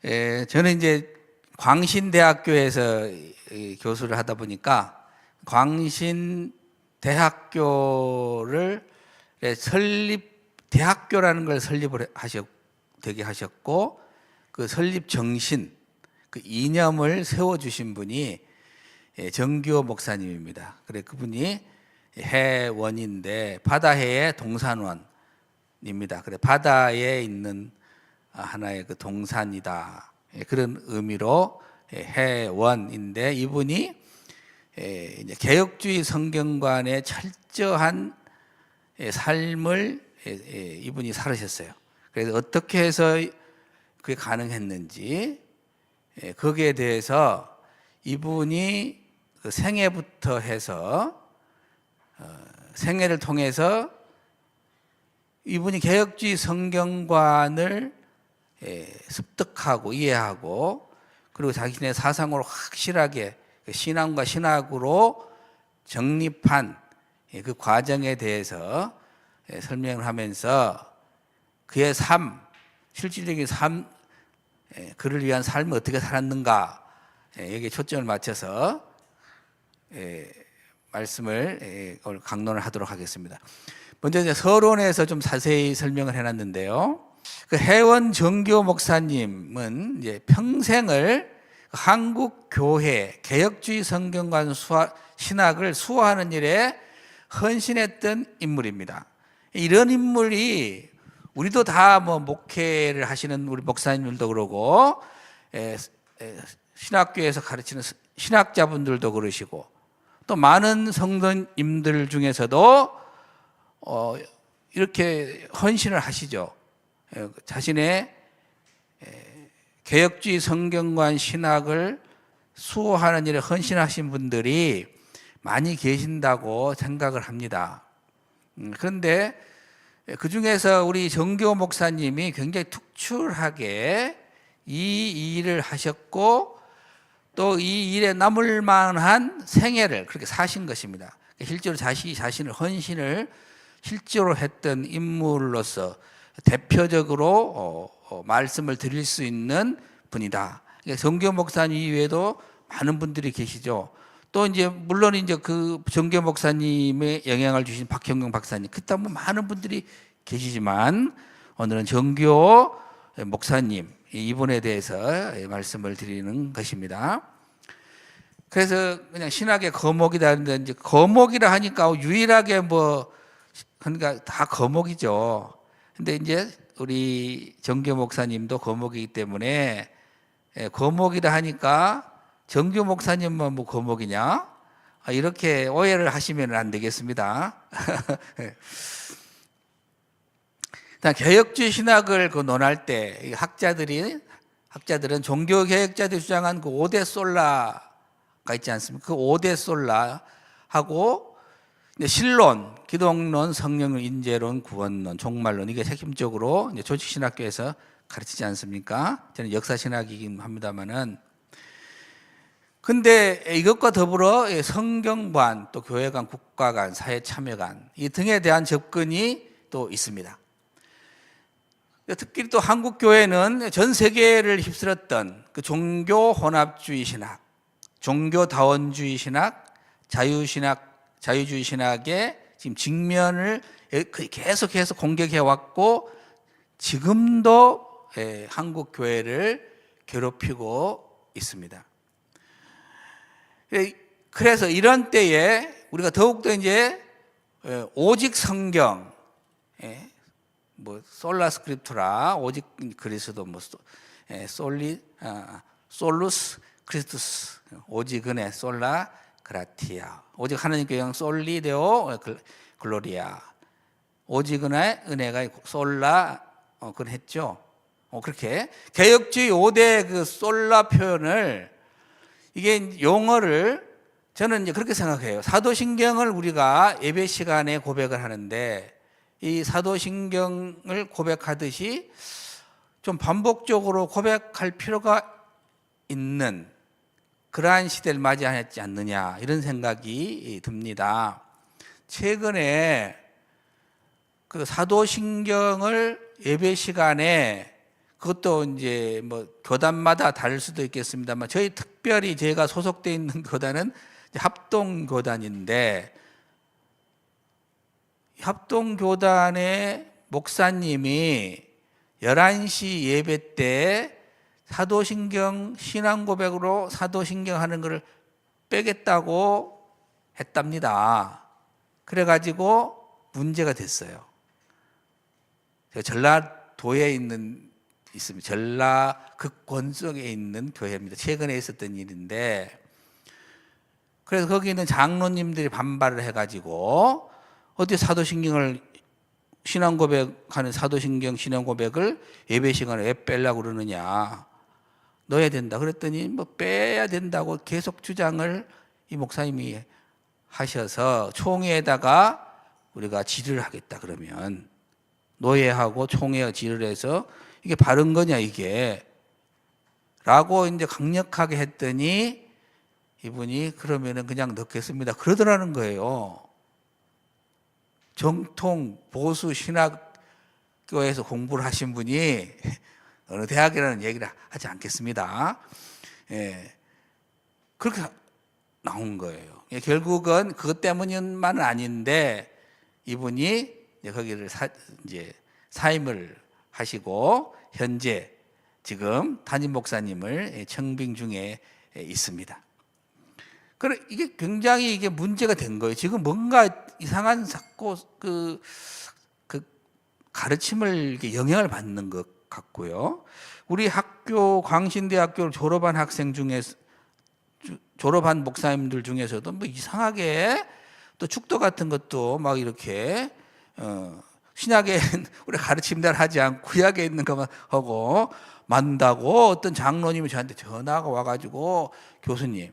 저는 이제 광신대학교에서 교수를 하다 보니까 광신대학교를 대학교라는 걸 되게 하셨고, 그 설립 정신, 그 이념을 세워주신 분이 정규호 목사님입니다. 그래 그분이 해원인데 바다해의 동산원입니다. 그래 바다에 있는 하나의 그 동산이다, 그런 의미로 해원인데, 이분이 이제 개혁주의 성경관의 철저한 삶을 이분이 살으셨어요. 그래서 어떻게 해서 그게 가능했는지, 거기에 대해서 이분이 그 생애부터 해서 생애를 통해서 이분이 개혁주의 성경관을 습득하고 이해하고, 그리고 자신의 사상으로 확실하게 신앙과 신학으로 정립한 그 과정에 대해서 설명을 하면서 그의 삶, 실질적인 삶, 그를 위한 삶을 어떻게 살았는가, 여기에 초점을 맞춰서 말씀을 오늘 강론을 하도록 하겠습니다. 먼저 이제 서론에서 좀 자세히 설명을 해놨는데요. 그 해원 정규호 목사님은 이제 평생을 한국 교회 개혁주의 성경관 신학을 수호하는 일에 헌신했던 인물입니다. 이런 인물이 우리도 다 뭐 목회를 하시는 우리 목사님들도 그러고, 신학교에서 가르치는 신학자분들도 그러시고, 또 많은 성도님들 중에서도 이렇게 헌신을 하시죠. 자신의 개혁주의 성경관 신학을 수호하는 일에 헌신하신 분들이 많이 계신다고 생각을 합니다. 그런데 그 중에서 우리 정규호 목사님이 굉장히 특출하게 이 일을 하셨고, 또 이 일에 남을 만한 생애를 그렇게 사신 것입니다. 실제로 자신을 헌신을 실제로 했던 인물로서 대표적으로 말씀을 드릴 수 있는 분이다. 정규호 목사님 이외에도 많은 분들이 계시죠. 또 이제 물론 이제 그 정규호 목사님의 영향을 주신 박형경 박사님, 그때 뭐 많은 분들이 계시지만, 오늘은 정규호 목사님 이분에 대해서 말씀을 드리는 것입니다. 그래서 그냥 신학의 거목이다 하는데, 이제 거목이라 하니까 유일하게 뭐 그러니까 다 거목이죠. 근데 이제 우리 정규호 목사님도 거목이기 때문에, 거목이라 하니까 정규호 목사님만 뭐 거목이냐, 이렇게 오해를 하시면 안 되겠습니다. 개혁주의 신학을 논할 때 학자들은 종교개혁자들이 주장한 그 5대 솔라가 있지 않습니까? 그 5대 솔라하고 신론, 기독론, 성령론, 인재론, 구원론, 종말론, 이게 핵심적으로 이제 조직신학교에서 가르치지 않습니까? 저는 역사신학이긴 합니다만은. 근데 이것과 더불어 성경관, 또 교회관, 국가관, 사회참여관 이 등에 대한 접근이 또 있습니다. 특히 또 한국 교회는 전 세계를 휩쓸었던 그 종교 혼합주의 신학, 종교다원주의 신학, 자유주의 신학의 지금 직면을 계속해서 공격해 왔고, 지금도 한국 교회를 괴롭히고 있습니다. 그래서 이런 때에 우리가 더욱더 이제 오직 성경, 뭐 솔라 스크립투라, 오직 그리스도, 뭐 솔루스 크리스투스, 오직 은혜, 솔라 그라티아, 오직 하나님께 영광, 솔리 데오 글로리아, 오직 은혜가 솔라, 그건 했죠. 그렇게 개혁주의 5대 그 솔라 표현을, 이게 용어를 저는 이제 그렇게 생각해요. 사도신경을 우리가 예배 시간에 고백을 하는데, 이 사도신경을 고백하듯이 좀 반복적으로 고백할 필요가 있는 그러한 시대를 맞이하지 않느냐, 이런 생각이 듭니다. 최근에 그 사도신경을 예배 시간에 그것도 이제 뭐 교단마다 다를 수도 있겠습니다만 저희 특별히 제가 소속돼 있는 교단은 합동교단인데 합동교단의 목사님이 11시 예배 때 사도신경 신앙고백으로 사도신경 하는 것을 빼겠다고 했답니다. 그래가지고 문제가 됐어요. 전라도에 있습니다. 전라 극권 속에 있는 교회입니다. 최근에 있었던 일인데, 그래서 거기 있는 장로님들이 반발을 해가지고 어디 사도신경을 신앙고백하는 사도신경 신앙고백을 예배 시간에 왜 빼려고 그러느냐, 넣어야 된다 그랬더니 뭐 빼야 된다고 계속 주장을 이 목사님이 하셔서 총회에다가 우리가 질의를 하겠다 그러면 노예하고 총회가 질의를 해서 이게 바른 거냐 이게 라고 이제 강력하게 했더니 이분이 그러면은 그냥 넣겠습니다 그러더라는 거예요. 정통 보수 신학교에서 공부를 하신 분이 어느 대학이라는 얘기를 하지 않겠습니다. 예, 그렇게 나온 거예요. 결국은 그것 때문만은 아닌데 이분이 거기를 이제 사임을 하시고 현재 지금 담임 목사님을 청빙 중에 있습니다. 그래 이게 굉장히 이게 문제가 된 거예요. 지금 뭔가 이상한 그 가르침을 영향을 받는 것 같고요. 우리 학교 광신대학교를 졸업한 학생 중에서 졸업한 목사님들 중에서도 뭐 이상하게 또 축도 같은 것도 막 이렇게 신약에 우리 가르침대로 하지 않고 구약에 있는 것만 하고 만다고 어떤 장로님이 저한테 전화가 와가지고 교수님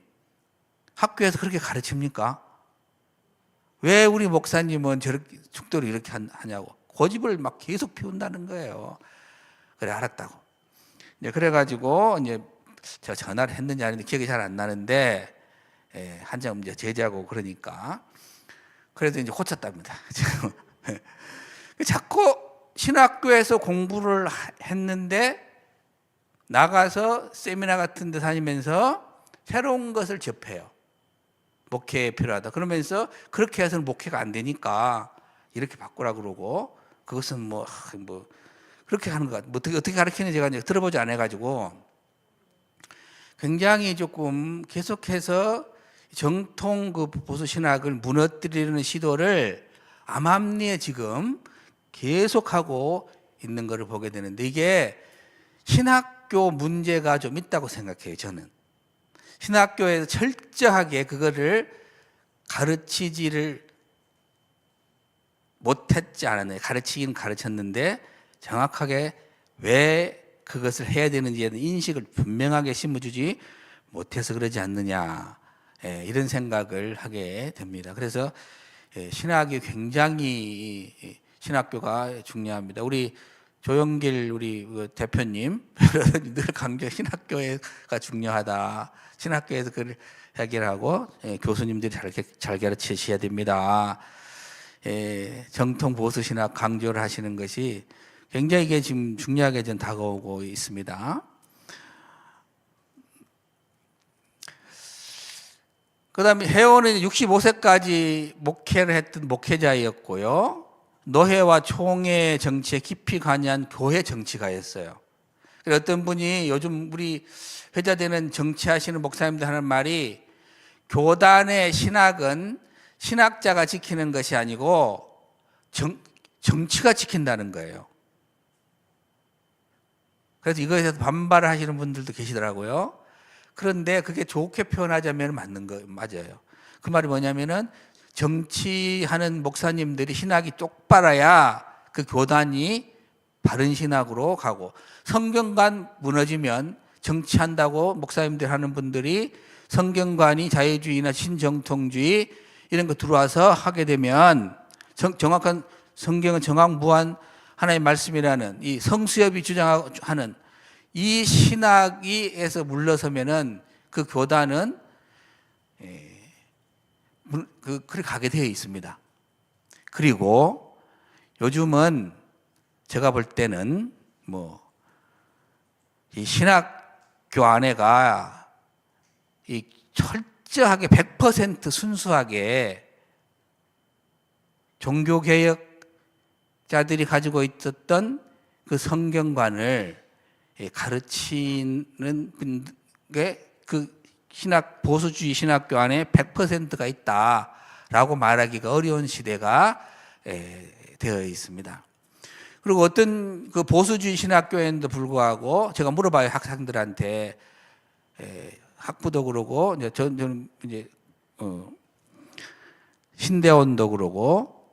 학교에서 그렇게 가르칩니까? 왜 우리 목사님은 저렇게 축도를 이렇게 하냐고 고집을 막 계속 피운다는 거예요. 그래 알았다고. 이제 그래가지고 이제 제가 전화를 했는지 아닌지 기억이 잘 안 나는데 한참 이제 제자고 그러니까 그래서 이제 고쳤답니다. 자꾸 신학교에서 공부를 했는데 나가서 세미나 같은 데 다니면서 새로운 것을 접해요. 목회에 필요하다. 그러면서 그렇게 해서는 목회가 안 되니까 이렇게 바꾸라 그러고 그것은 뭐 그렇게 하는 것 같아요. 어떻게 가르치는지 제가 이제 들어보지 않아가지고 굉장히 조금 계속해서 정통 그 보수 신학을 무너뜨리는 시도를 암암리에 지금 계속하고 있는 것을 보게 되는데 이게 신학교 문제가 좀 있다고 생각해요. 저는 신학교에서 철저하게 그거를 가르치지를 못했지 않았나요? 가르치긴 가르쳤는데 정확하게 왜 그것을 해야 되는지에 대한 인식을 분명하게 심어주지 못해서 그러지 않느냐 이런 생각을 하게 됩니다. 그래서 신학이 굉장히 신학교가 중요합니다. 우리 조영길 우리 대표님 늘 강조 신학교가 중요하다. 신학교에서 그걸 해결하고 교수님들이 잘 가르치셔야 됩니다. 정통 보수 신학 강조를 하시는 것이 굉장히 이게 지금 중요하게 좀 다가오고 있습니다. 그 다음에 회원은 65세까지 목회를 했던 목회자였고요. 노회와 총회 정치에 깊이 관여한 교회 정치가였어요. 어떤 분이 요즘 우리 회자되는 정치하시는 목사님들 하는 말이 교단의 신학은 신학자가 지키는 것이 아니고 정치가 지킨다는 거예요. 그래서 이거에 대해서 반발을 하시는 분들도 계시더라고요. 그런데 그게 좋게 표현하자면 맞아요. 그 말이 뭐냐면은 정치하는 목사님들이 신학이 똑바라야 그 교단이 바른 신학으로 가고 성경관 무너지면 정치한다고 목사님들 하는 분들이 성경관이 자유주의나 신정통주의 이런 거 들어와서 하게 되면 정확한 성경은 정확무한 하나님의 말씀이라는 이 성수협이 주장하는 이 신학에서 물러서면은 그 교단은 그렇게 가게 되어 있습니다. 그리고 요즘은 제가 볼 때는 이 신학교 안에가 이 철저하게 100% 순수하게 종교개혁자들이 가지고 있었던 그 성경관을 가르치는 게 그 보수주의 신학교 안에 100%가 있다라고 말하기가 어려운 시대가 되어 있습니다. 그리고 어떤 그 보수주의 신학교에도 불구하고 제가 물어봐요, 학생들한테. 학부도 그러고, 저는 이제, 신대원도 그러고,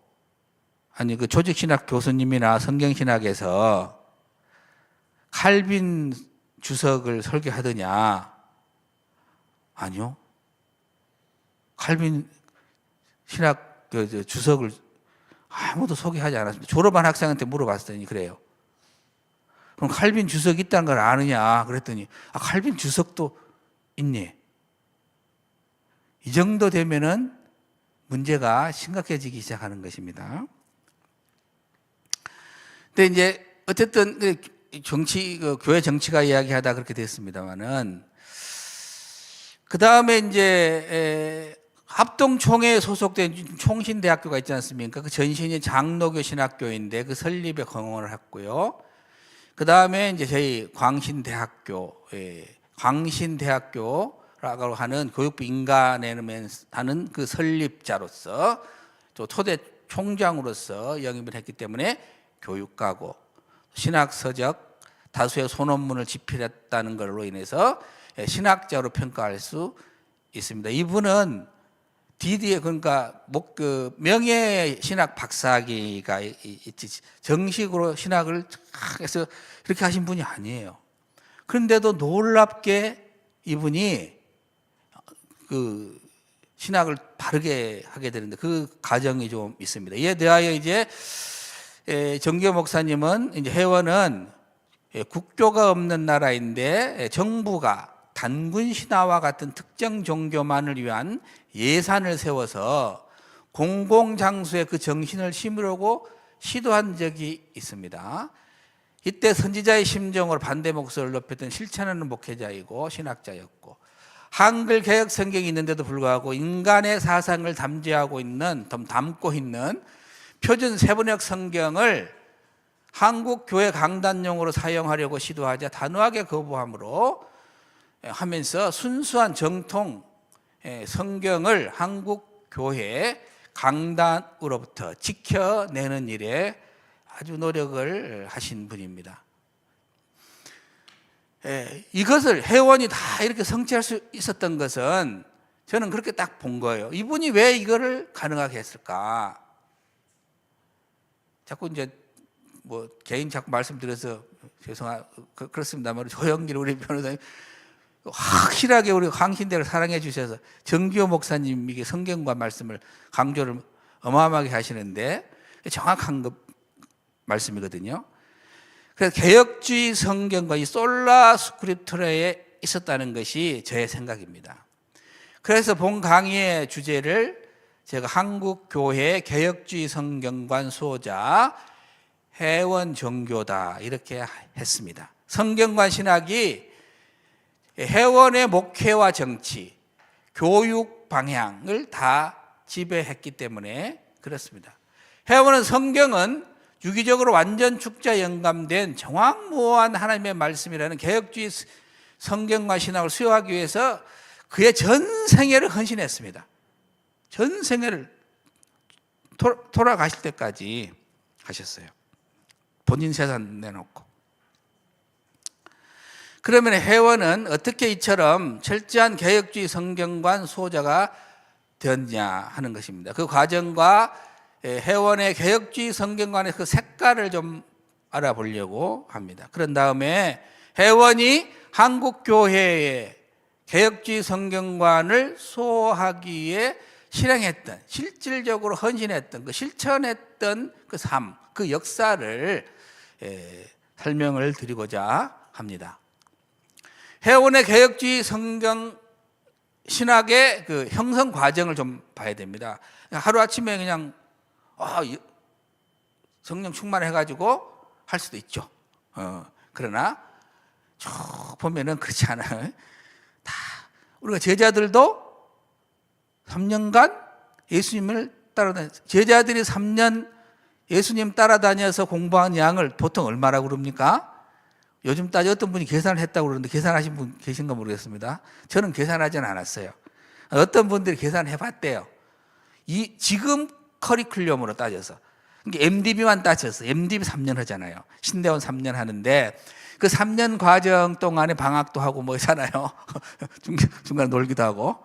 아니, 그 조직신학 교수님이나 성경신학에서 칼빈 주석을 설교하더냐? 아니요. 칼빈 신학 주석을 아무도 소개하지 않았습니다. 졸업한 학생한테 물어봤더니 그래요. 그럼 칼빈 주석이 있다는 걸 아느냐? 그랬더니 칼빈 주석도 있니? 이 정도 되면은 문제가 심각해지기 시작하는 것입니다. 근데 이제 어쨌든 교회 정치가 이야기하다 그렇게 됐습니다만은 그 다음에 이제 합동총회에 소속된 총신대학교가 있지 않습니까? 그 전신이 장로교 신학교인데 그 설립에 공헌을 했고요. 그 다음에 이제 저희 광신대학교라고 하는 교육부 인간에는 하는 그 설립자로서 또 초대 총장으로서 영입을 했기 때문에 교육가고 신학서적 다수의 소논문을 집필했다는 걸로 인해서 신학자로 평가할 수 있습니다. 이분은 DD에 그러니까 명예 신학 박사학위가 있지 정식으로 신학을 해서 이렇게 하신 분이 아니에요. 그런데도 놀랍게 이분이 그 신학을 바르게 하게 되는데 그 과정이 좀 있습니다. 이에 대하여 이제 정교 목사님은 이제 회원은 국교가 없는 나라인데 정부가 단군 신화와 같은 특정 종교만을 위한 예산을 세워서 공공장소에 그 정신을 심으려고 시도한 적이 있습니다. 이때 선지자의 심정으로 반대 목소리를 높였던 실천하는 목회자이고 신학자였고 한글 개혁 성경이 있는데도 불구하고 인간의 사상을 담고 있는 표준 세번역 성경을 한국 교회 강단용으로 사용하려고 시도하자 단호하게 거부함으로 하면서 순수한 정통 성경을 한국 교회 강단으로부터 지켜내는 일에 아주 노력을 하신 분입니다. 이것을 회원이 다 이렇게 성취할 수 있었던 것은 저는 그렇게 딱 본 거예요. 이분이 왜 이거를 가능하게 했을까? 자꾸 이제 개인 자꾸 말씀드려서 그렇습니다만 조영길 우리 변호사님 확실하게 우리 광신대를 사랑해 주셔서 정규호 목사님에게 성경과 말씀을 강조를 어마어마하게 하시는데 정확한 말씀이거든요. 그래서 개혁주의 성경과 이 솔라 스크립트라에 있었다는 것이 저의 생각입니다. 그래서 본 강의의 주제를 제가 한국교회 개혁주의 성경관 수호자 회원 종교다 이렇게 했습니다. 성경관 신학이 회원의 목회와 정치, 교육 방향을 다 지배했기 때문에 그렇습니다. 회원은 성경은 유기적으로 완전 축자 영감된 정확무오한 하나님의 말씀이라는 개혁주의 성경과 신학을 수용하기 위해서 그의 전 생애를 헌신했습니다. 전 생애를 돌아가실 때까지 하셨어요. 본인 재산 내놓고. 그러면 회원은 어떻게 이처럼 철저한 개혁주의 성경관 수호자가 되었냐 하는 것입니다. 그 과정과 회원의 개혁주의 성경관의 그 색깔을 좀 알아보려고 합니다. 그런 다음에 회원이 한국교회의 개혁주의 성경관을 수호하기 위해 실행했던, 실질적으로 헌신했던, 실천했던 그 삶, 그 역사를 설명을 드리고자 합니다. 회원의 개혁주의 성경 신학의 그 형성 과정을 좀 봐야 됩니다. 하루아침에 그냥 성령 충만해가지고 할 수도 있죠. 그러나 쭉 보면은 그렇지 않아요. 다 우리가 제자들도 3년간 예수님을 따라다녔어요. 제자들이 3년 예수님 따라다녀서 공부한 양을 보통 얼마라고 그럽니까? 요즘 따져 어떤 분이 계산을 했다고 그러는데 계산하신 분 계신가 모르겠습니다. 저는 계산하지는 않았어요. 어떤 분들이 계산해 봤대요. 이 지금 커리큘럼으로 따져서. 그러니까 MDB만 따졌어. MDB 3년 하잖아요. 신대원 3년 하는데 그 3년 과정 동안에 방학도 하고 뭐 하잖아요. 중간에 놀기도 하고.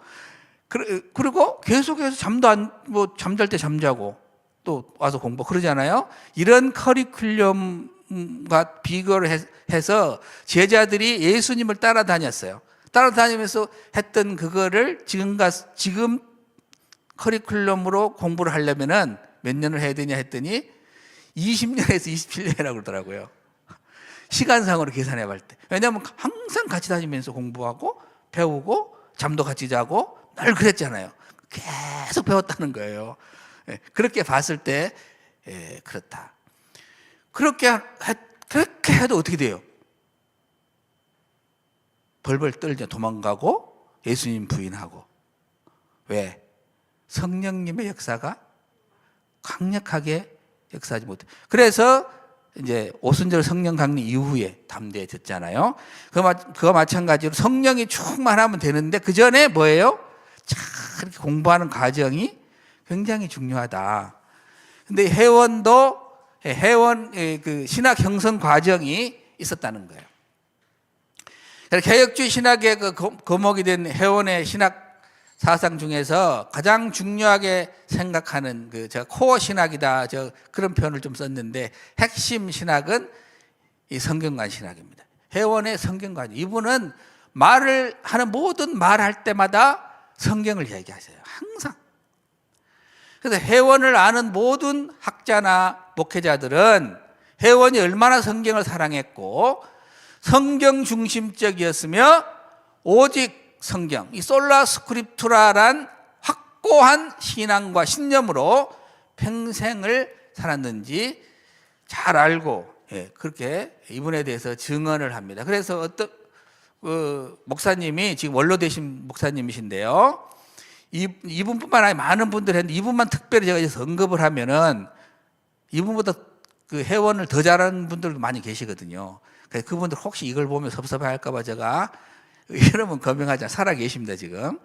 그리고 계속해서 잠잘 때 잠자고 또 와서 공부 그러잖아요. 이런 커리큘럼과 비교를 해서 제자들이 예수님을 따라다녔어요. 따라다니면서 했던 그거를 지금 커리큘럼으로 공부를 하려면은 몇 년을 해야 되냐 했더니 20년에서 27년이라고 그러더라고요. 시간상으로 계산해 볼 때. 왜냐하면 항상 같이 다니면서 공부하고 배우고 잠도 같이 자고 늘 그랬잖아요. 계속 배웠다는 거예요. 그렇게 봤을 때 그렇다. 그렇게 해도 어떻게 돼요? 벌벌 떨죠. 도망가고 예수님 부인하고. 왜? 성령님의 역사가 강력하게 역사하지 못해. 그래서 이제 오순절 성령 강림 이후에 담대해졌잖아요. 그와 마찬가지로 성령이 충만하면 되는데 그 전에 뭐예요? 참 이렇게 공부하는 과정이 굉장히 중요하다. 근데 회원 그 신학 형성 과정이 있었다는 거예요. 개혁주의 신학의 그 거목이 된 회원의 신학 사상 중에서 가장 중요하게 생각하는 제가 코어 신학이다 그런 표현을 좀 썼는데 핵심 신학은 이 성경관 신학입니다. 회원의 성경관. 이분은 말을 하는 모든 말할 때마다 성경을 이야기하세요. 항상. 그래서 회원을 아는 모든 학자나 목회자들은 회원이 얼마나 성경을 사랑했고 성경 중심적이었으며 오직 성경, 이 솔라 스크립투라란 확고한 신앙과 신념으로 평생을 살았는지 잘 알고 그렇게 이분에 대해서 증언을 합니다. 그래서 어떤 목사님이 지금 원로 되신 목사님이신데요. 이분뿐만 아니라 많은 분들이 했는데 이분만 특별히 제가 여기서 언급을 하면은 이분보다 그 회원을 더 잘하는 분들도 많이 계시거든요. 그래서 그분들 혹시 이걸 보면 섭섭해할까봐 제가 이러면 거명하지 않아요. 살아 계십니다 지금.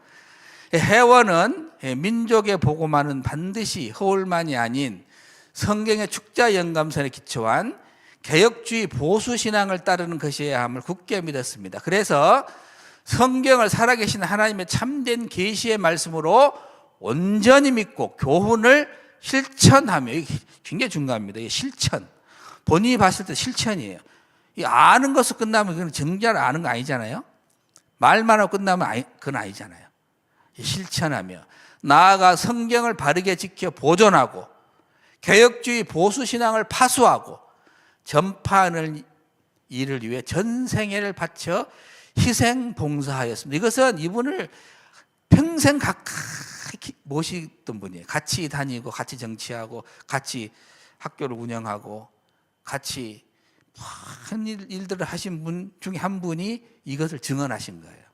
회원은 민족의 복음화는 반드시 허울만이 아닌 성경의 축자 영감선에 기초한 개혁주의 보수 신앙을 따르는 것이어야 함을 굳게 믿었습니다. 그래서 성경을 살아계신 하나님의 참된 계시의 말씀으로 온전히 믿고 교훈을 실천하며, 이게 굉장히 중요합니다. 이게 실천. 본인이 봤을 때 실천이에요. 이 아는 것으로 끝나면 그건 정작 아는 거 아니잖아요. 말만 하고 끝나면 그건 아니잖아요. 실천하며 나아가 성경을 바르게 지켜 보존하고 개혁주의 보수신앙을 파수하고 전파하는 일을 위해 전생애를 바쳐 희생 봉사하였습니다. 이것은 이분을 평생 가까이 모시던 분이에요. 같이 다니고 같이 정치하고 같이 학교를 운영하고 같이 많은 일들을 하신 분 중에 한 분이 이것을 증언하신 거예요.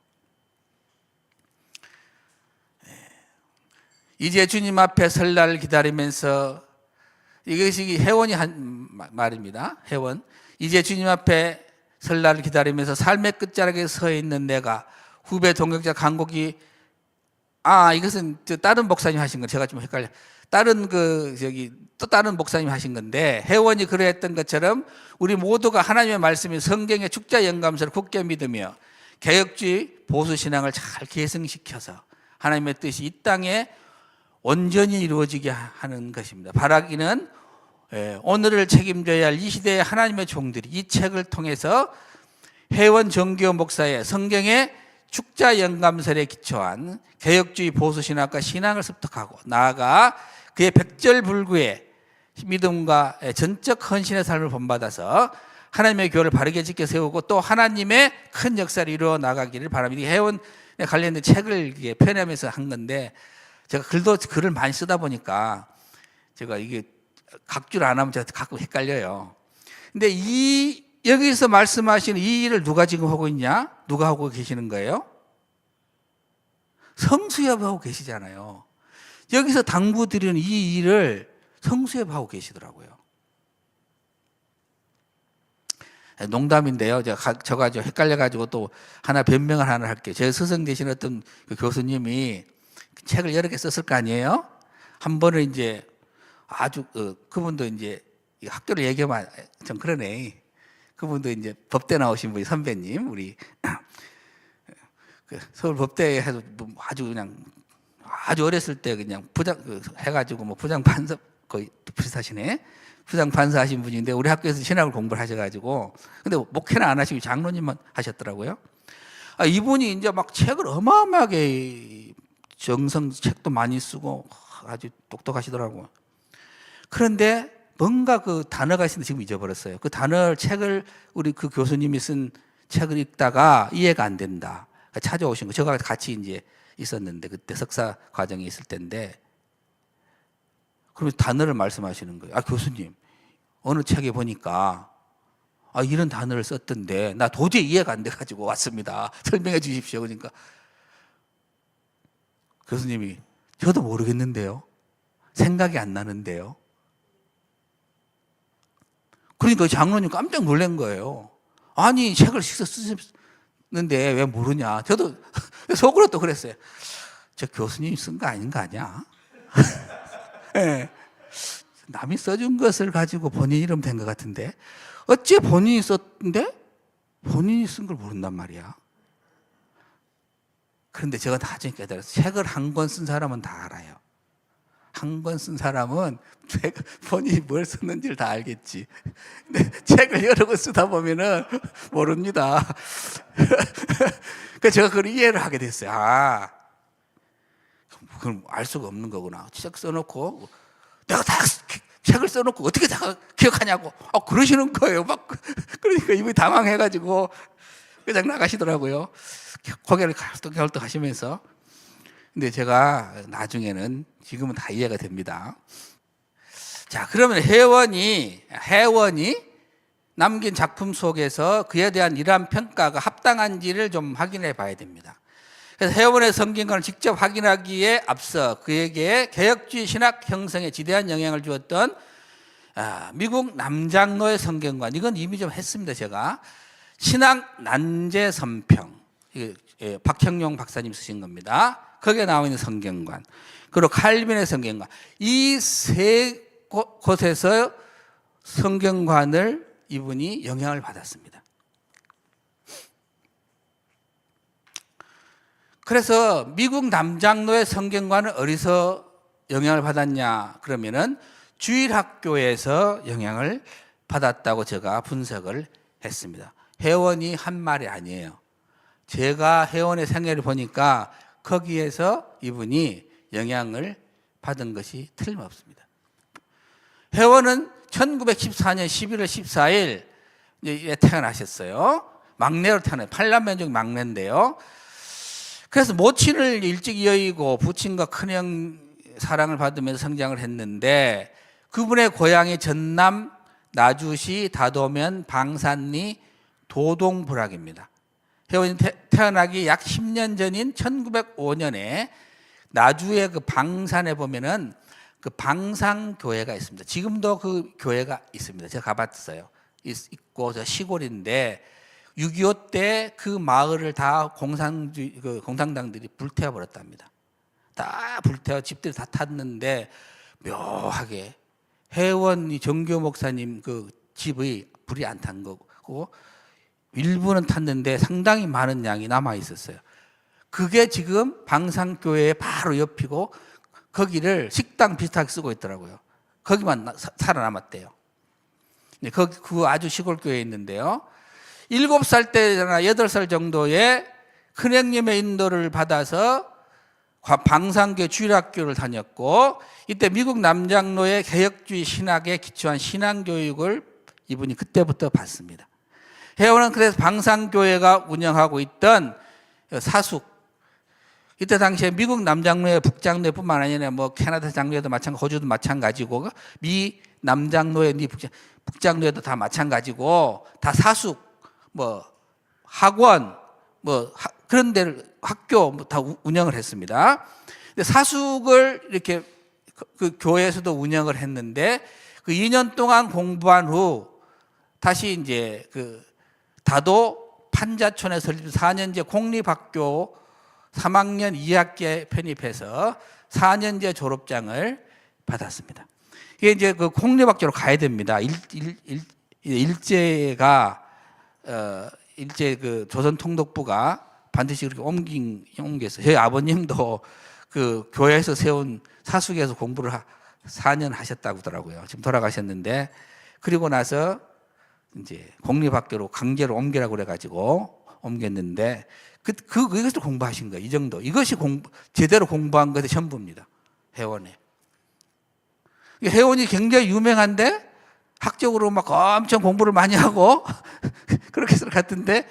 이제 주님 앞에 설 날을 기다리면서, 이것이 회원이 한 말입니다. 회원. 이제 주님 앞에 설 날을 기다리면서 삶의 끝자락에 서 있는 내가 후배 동역자 간곡이, 이것은 다른 목사님 하신 거, 제가 좀 헷갈려. 또 다른 목사님 하신 건데, 회원이 그러했던 것처럼 우리 모두가 하나님의 말씀이 성경의 축자 영감서를 굳게 믿으며 개혁주의 보수신앙을 잘 계승시켜서 하나님의 뜻이 이 땅에 온전히 이루어지게 하는 것입니다. 바라기는 오늘을 책임져야 할 이 시대의 하나님의 종들이 이 책을 통해서 회원 정기호 목사의 성경의 축자 영감설에 기초한 개혁주의 보수신학과 신앙을 습득하고 나아가 그의 백절불구의 믿음과 전적 헌신의 삶을 본받아서 하나님의 교회를 바르게 지켜 세우고 또 하나님의 큰 역사를 이루어 나가기를 바랍니다. 회원에 관련된 책을 펴내면서 한 건데, 제가 글을 많이 쓰다 보니까 제가 이게 각주를 안 하면 제가 가끔 헷갈려요. 근데 이 여기서 말씀하시는 이 일을 누가 지금 하고 있냐? 누가 하고 계시는 거예요? 성수협하고 계시잖아요. 여기서 당부드리는 이 일을 성수협하고 계시더라고요. 농담인데요. 저가 좀 헷갈려가지고 또 하나 변명을 하나 할게요. 제 스승 되신 어떤 그 교수님이 책을 여러 개 썼을 거 아니에요? 한 번은 이제 아주 그분도 이제 학교를 얘기하면 좀 그러네. 그분도 이제 법대 나오신 분이 선배님, 우리 그 서울 법대에서 아주 그냥 아주 어렸을 때 그냥 부장 해가지고 뭐 부장 판사 거의 비슷하시네. 부장 판사 하신 분인데 우리 학교에서 신학을 공부를 하셔가지고 근데 목회는 안 하시고 장로님만 하셨더라고요. 이분이 이제 막 책을 어마어마하게 책도 많이 쓰고 아주 똑똑하시더라고요. 그런데 뭔가 그 단어가 있는데 지금 잊어버렸어요. 그 책을 우리 그 교수님이 쓴 책을 읽다가 이해가 안 된다. 찾아오신 거. 저가 같이 이제 있었는데 그때 석사 과정에 있을 때인데 그러면 단어를 말씀하시는 거예요. 교수님 어느 책에 보니까 이런 단어를 썼던데 나 도저히 이해가 안 돼가지고 왔습니다. 설명해 주십시오. 그러니까 교수님이 저도 모르겠는데요. 생각이 안 나는데요. 그러니까 장로님 깜짝 놀란 거예요. 아니 책을 쓰셨는데 왜 모르냐. 저도 속으로 또 그랬어요. 저 교수님이 쓴 거 아닌 거 아니야? 네. 남이 써준 것을 가지고 본인 이름 된 것 같은데 어째 본인이 썼는데 본인이 쓴 걸 모른단 말이야. 그런데 제가 나중에 깨달았어요. 책을 한 권 쓴 사람은 다 알아요. 한 권 쓴 사람은 본인이 뭘 썼는지를 다 알겠지. 근데 책을 여러 권 쓰다 보면은 모릅니다. 그래서 제가 그걸 이해를 하게 됐어요. 그럼 알 수가 없는 거구나. 책 써놓고 내가 다 책을 써놓고 어떻게 다 기억하냐고 그러시는 거예요. 막 그러니까 이분이 당황해가지고 그냥 나가시더라고요. 고개를 갸우뚱갸우뚱 하시면서. 근데 제가 나중에는 지금은 다 이해가 됩니다. 자, 그러면 혜원이 남긴 작품 속에서 그에 대한 이러한 평가가 합당한지를 좀 확인해 봐야 됩니다. 그래서 혜원의 성경관을 직접 확인하기에 앞서 그에게 개혁주의 신학 형성에 지대한 영향을 주었던 미국 남장로의 성경관, 이건 이미 좀 했습니다. 제가 신학 난제 선평, 박형용 박사님 쓰신 겁니다. 거기에 나와 있는 성경관, 그리고 칼빈의 성경관, 이 세 곳에서 성경관을 이분이 영향을 받았습니다. 그래서 미국 남장로의 성경관은 어디서 영향을 받았냐 그러면은 주일학교에서 영향을 받았다고 제가 분석을 했습니다. 혜원이 한 말이 아니에요. 제가 혜원의 생애를 보니까 거기에서 이분이 영향을 받은 것이 틀림없습니다. 혜원은 1914년 11월 14일 태어나셨어요. 막내로 태어나요. 8남매 중 막내인데요. 그래서 모친을 일찍 여의고 부친과 큰형 사랑을 받으면서 성장을 했는데 그분의 고향이 전남 나주시 다도면 방산리 도동부락입니다. 혜원이 태어나기 약 10년 전인 1905년에 나주의 그 방산에 보면은 그 방산교회가 있습니다. 지금도 그 교회가 있습니다. 제가 가봤어요. 있고 저 시골인데 6.25 때 그 마을을 다 공산당들이 불태워 버렸답니다. 다 불태워 집들이 다 탔는데 묘하게 혜원이 정교 목사님 그 집의 불이 안 탄 거고 일부는 탔는데 상당히 많은 양이 남아 있었어요. 그게 지금 방산교회의 바로 옆이고 거기를 식당 비슷하게 쓰고 있더라고요. 거기만 살아남았대요. 그 아주 시골 교회에 있는데요. 7살 때나 8살 정도에 큰형님의 인도를 받아서 방산교회 주일학교를 다녔고 이때 미국 남장로의 개혁주의 신학에 기초한 신앙교육을 이분이 그때부터 받습니다. 혜원은 그래서 방산교회가 운영하고 있던 사숙, 이때 당시에 미국 남장로의 북장로뿐만 아니라 뭐 캐나다 장로에도 마찬가지, 호주도 마찬가지고 미 남장로의 북장, 북장로에도 다 마찬가지고 다 사숙, 뭐 학원, 뭐 그런 데를 학교 뭐 다 운영을 했습니다. 근데 사숙을 이렇게 그 교회에서도 운영을 했는데 그 2년 동안 공부한 후 다시 이제 그 다도 판자촌에 설립 4년제 공립학교 3학년 2학기에 편입해서 4년제 졸업장을 받았습니다. 이게 이제 그 공립학교로 가야 됩니다. 일제가 일제 그 조선통독부가 반드시 그렇게 옮겼어요. 저희 아버님도 그 교회에서 세운 사숙에서 공부를 4년 하셨다고 하더라고요. 지금 돌아가셨는데 그리고 나서 이제 공립학교로 강제로 옮기라고 그래가지고 옮겼는데 이것을 공부하신 거예요. 이 정도. 이것이 제대로 공부한 것의 전부입니다. 회원에. 회원이 굉장히 유명한데 학적으로 막 엄청 공부를 많이 하고 그렇게 해서 같은데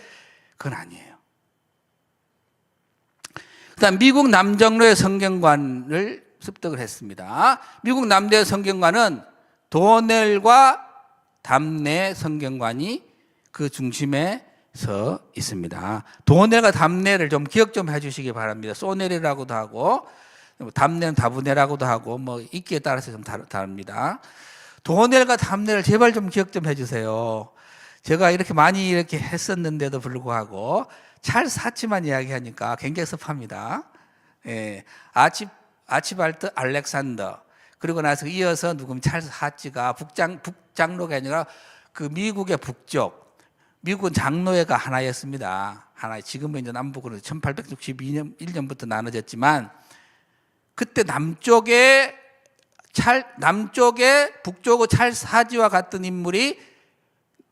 그건 아니에요. 그다음 미국 남정로의 성경관을 습득을 했습니다. 미국 남대의 성경관은 도넬과 담내 성경관이 그 중심에 서 있습니다. 도넬과 담내를 좀 기억 좀 해주시기 바랍니다. 소넬이라고도 하고 담내는 다부네라고도 하고 뭐 읽기에 따라서 좀 다릅니다. 도넬과 담내를 제발 좀 기억 좀 해주세요. 제가 이렇게 많이 이렇게 했었는데도 불구하고 찰스 하치만 이야기하니까 굉장히 섭합니다. 예, 아치발트 알렉산더 그리고 나서 이어서 누구면 찰스 하치가 북장로가 아니라 그 미국의 북쪽 미국은 장로회가 하나였습니다. 하나 지금은 이제 남북으로 1862년부터 나눠졌지만 그때 남쪽에 북쪽의 찰스 하지와 같은 인물이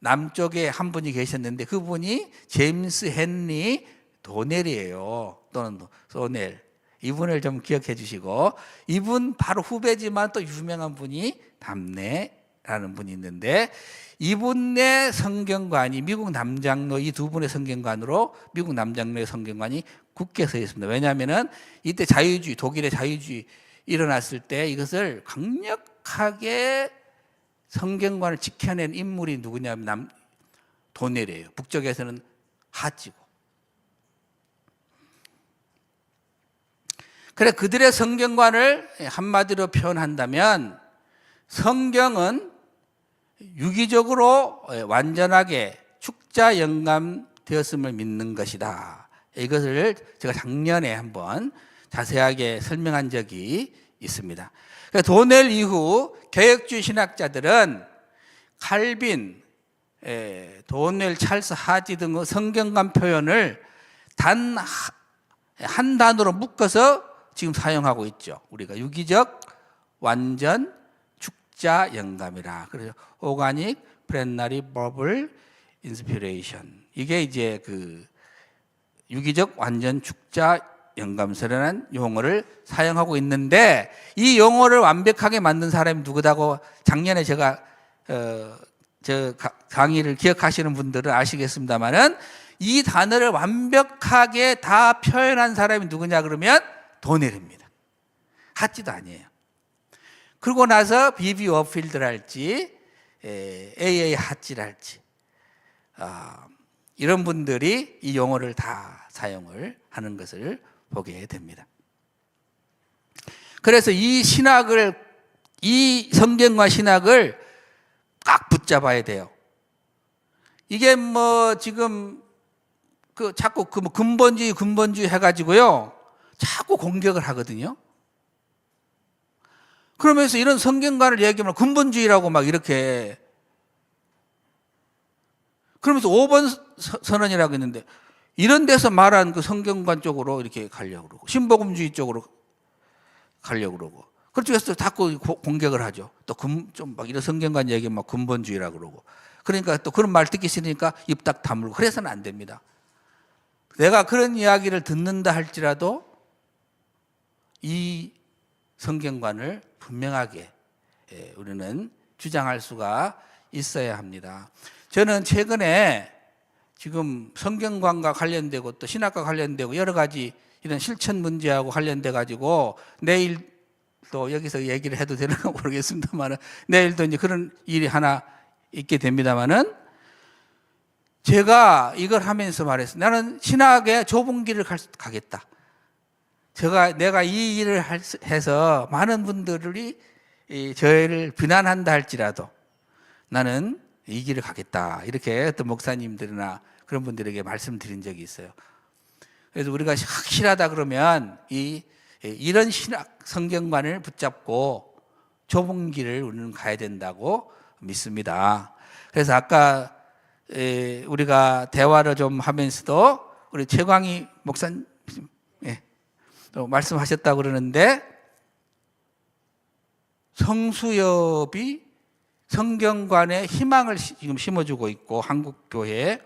남쪽에 한 분이 계셨는데 그분이 제임스 헨리 도넬이에요. 또는 소넬. 이분을 좀 기억해 주시고 이분 바로 후배지만 또 유명한 분이 담내라는 분이 있는데 이분의 성경관이 미국 남장로 이 두 분의 성경관으로 미국 남장로의 성경관이 굳게 서 있습니다. 왜냐하면 이때 자유주의 독일의 자유주의 일어났을 때 이것을 강력하게 성경관을 지켜낸 인물이 누구냐면 도넬이에요. 북쪽에서는 하치고. 그래 그들의 성경관을 한마디로 표현한다면 성경은 유기적으로 완전하게 축자 영감되었음을 믿는 것이다. 이것을 제가 작년에 한번 자세하게 설명한 적이 있습니다. 도넬 이후 개혁주의 신학자들은 칼빈, 도넬, 찰스 하지 등의 성경관 표현을 한 단어로 묶어서 지금 사용하고 있죠. 우리가 유기적, 완전, 축자 영감이라. 그래서 오가닉, 프렌나리, 버블, 인스피레이션. 이게 이제 그 유기적, 완전, 축자 영감서라는 용어를 사용하고 있는데 이 용어를 완벽하게 만든 사람이 누구다고 작년에 제가 저 강의를 기억하시는 분들은 아시겠습니다만은 이 단어를 완벽하게 다 표현한 사람이 누구냐 그러면 도넬입니다. 하치도 아니에요. 그러고 나서 비비 워필드랄지 A.A. 하치랄지 이런 분들이 이 용어를 다 사용을 하는 것을 보게 됩니다. 그래서 이 성경과 신학을 딱 붙잡아야 돼요. 이게 뭐 지금 자꾸 뭐 근본주의 해가지고요. 자꾸 공격을 하거든요. 그러면서 이런 성경관을 얘기하면 근본주의라고 막 이렇게 그러면서 5번 선언이라고 했는데 이런 데서 말한 그 성경관 쪽으로 이렇게 가려고 그러고 신복음주의 쪽으로 가려고 그러고 그쪽에서 자꾸 공격을 하죠. 또 좀 막 이런 성경관 얘기하면 막 근본주의라고 그러고 그러니까 또 그런 말 듣기 싫으니까 입 딱 다물고 그래서는 안 됩니다. 내가 그런 이야기를 듣는다 할지라도 이 성경관을 분명하게 우리는 주장할 수가 있어야 합니다. 저는 최근에 지금 성경관과 관련되고 또 신학과 관련되고 여러 가지 이런 실천 문제하고 관련돼 가지고 내일 또 여기서 얘기를 해도 되는가 모르겠습니다만 내일도 이제 그런 일이 하나 있게 됩니다만은 제가 이걸 하면서 말했어요. 나는 신학의 좁은 길을 가겠다. 내가 이 일을 해서 많은 분들이 저를 비난한다 할지라도 나는 이 길을 가겠다. 이렇게 어떤 목사님들이나 그런 분들에게 말씀드린 적이 있어요. 그래서 우리가 확실하다 그러면 이런 신학 성경관을 붙잡고 좁은 길을 우리는 가야 된다고 믿습니다. 그래서 아까 우리가 대화를 좀 하면서도 우리 최광희 목사님 또 말씀하셨다고 그러는데 성수협이 성경관에 희망을 지금 심어주고 있고 한국교회에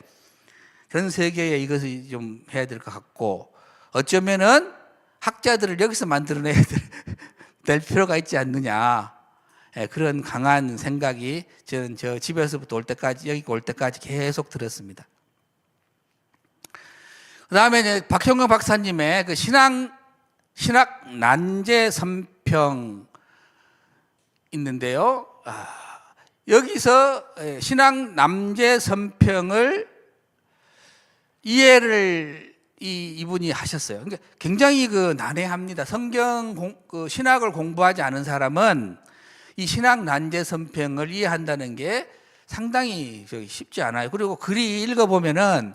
전 세계에 이것을 좀 해야 될 것 같고 어쩌면은 학자들을 여기서 만들어내야 될 필요가 있지 않느냐 그런 강한 생각이 저는 저 집에서부터 올 때까지 여기 올 때까지 계속 들었습니다. 그 다음에 박형영 박사님의 그 신학 난제 선평 있는데요. 여기서 신학 난제 선평을 이해를 이분이 하셨어요. 그러니까 굉장히 난해합니다. 신학을 공부하지 않은 사람은 이 신학 난제 선평을 이해한다는 게 상당히 쉽지 않아요. 그리고 글이 읽어보면은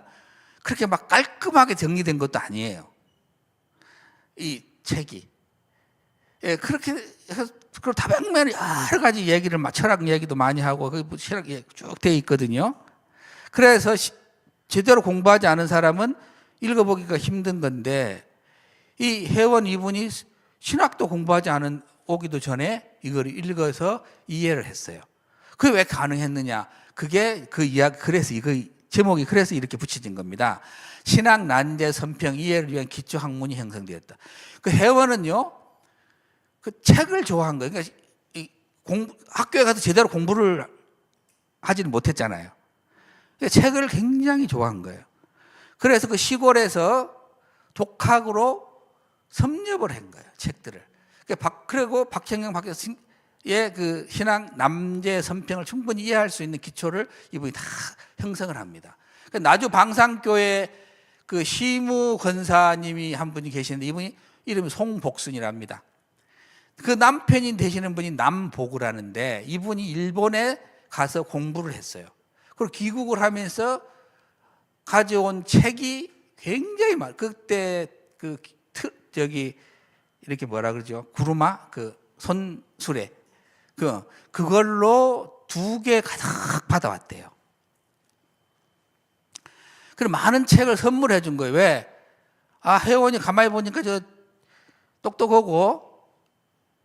그렇게 막 깔끔하게 정리된 것도 아니에요. 이 책이. 그렇게 해서 그리고 다방면에 여러 가지 얘기를 철학 얘기도 많이 하고 철학 얘기 쭉 되어 있거든요. 그래서 제대로 공부하지 않은 사람은 읽어보기가 힘든 건데 이 회원 이분이 신학도 공부하지 오기도 전에 이걸 읽어서 이해를 했어요. 그게 왜 가능했느냐? 그게 그 이야기 그래서 제목이 그래서 이렇게 붙여진 겁니다. 신학 난제 선평 이해를 위한 기초 학문이 형성되었다. 그 회원은요, 그 책을 좋아한 거예요. 그러니까 학교에 가서 제대로 공부를 하지는 못했잖아요. 그러니까 책을 굉장히 좋아한 거예요. 그래서 그 시골에서 독학으로 섭렵을 한 거예요, 책들을. 그리고 박형영 박사의 그 신학 남제 선평을 충분히 이해할 수 있는 기초를 이분이 다 형성을 합니다. 나주 방산교회 그 시무 권사님이 한 분이 계시는데 이분이 이름이 송복순이랍니다. 그 남편이 되시는 분이 남보구라는데 이분이 일본에 가서 공부를 했어요. 그리고 귀국을 하면서 가져온 책이 굉장히 그때 이렇게 뭐라 그러죠? 구루마 손수레 그걸로 2개 가득 받아왔대요. 그리고 많은 책을 선물해 준 거예요. 왜? 회원이 가만히 보니까 똑똑하고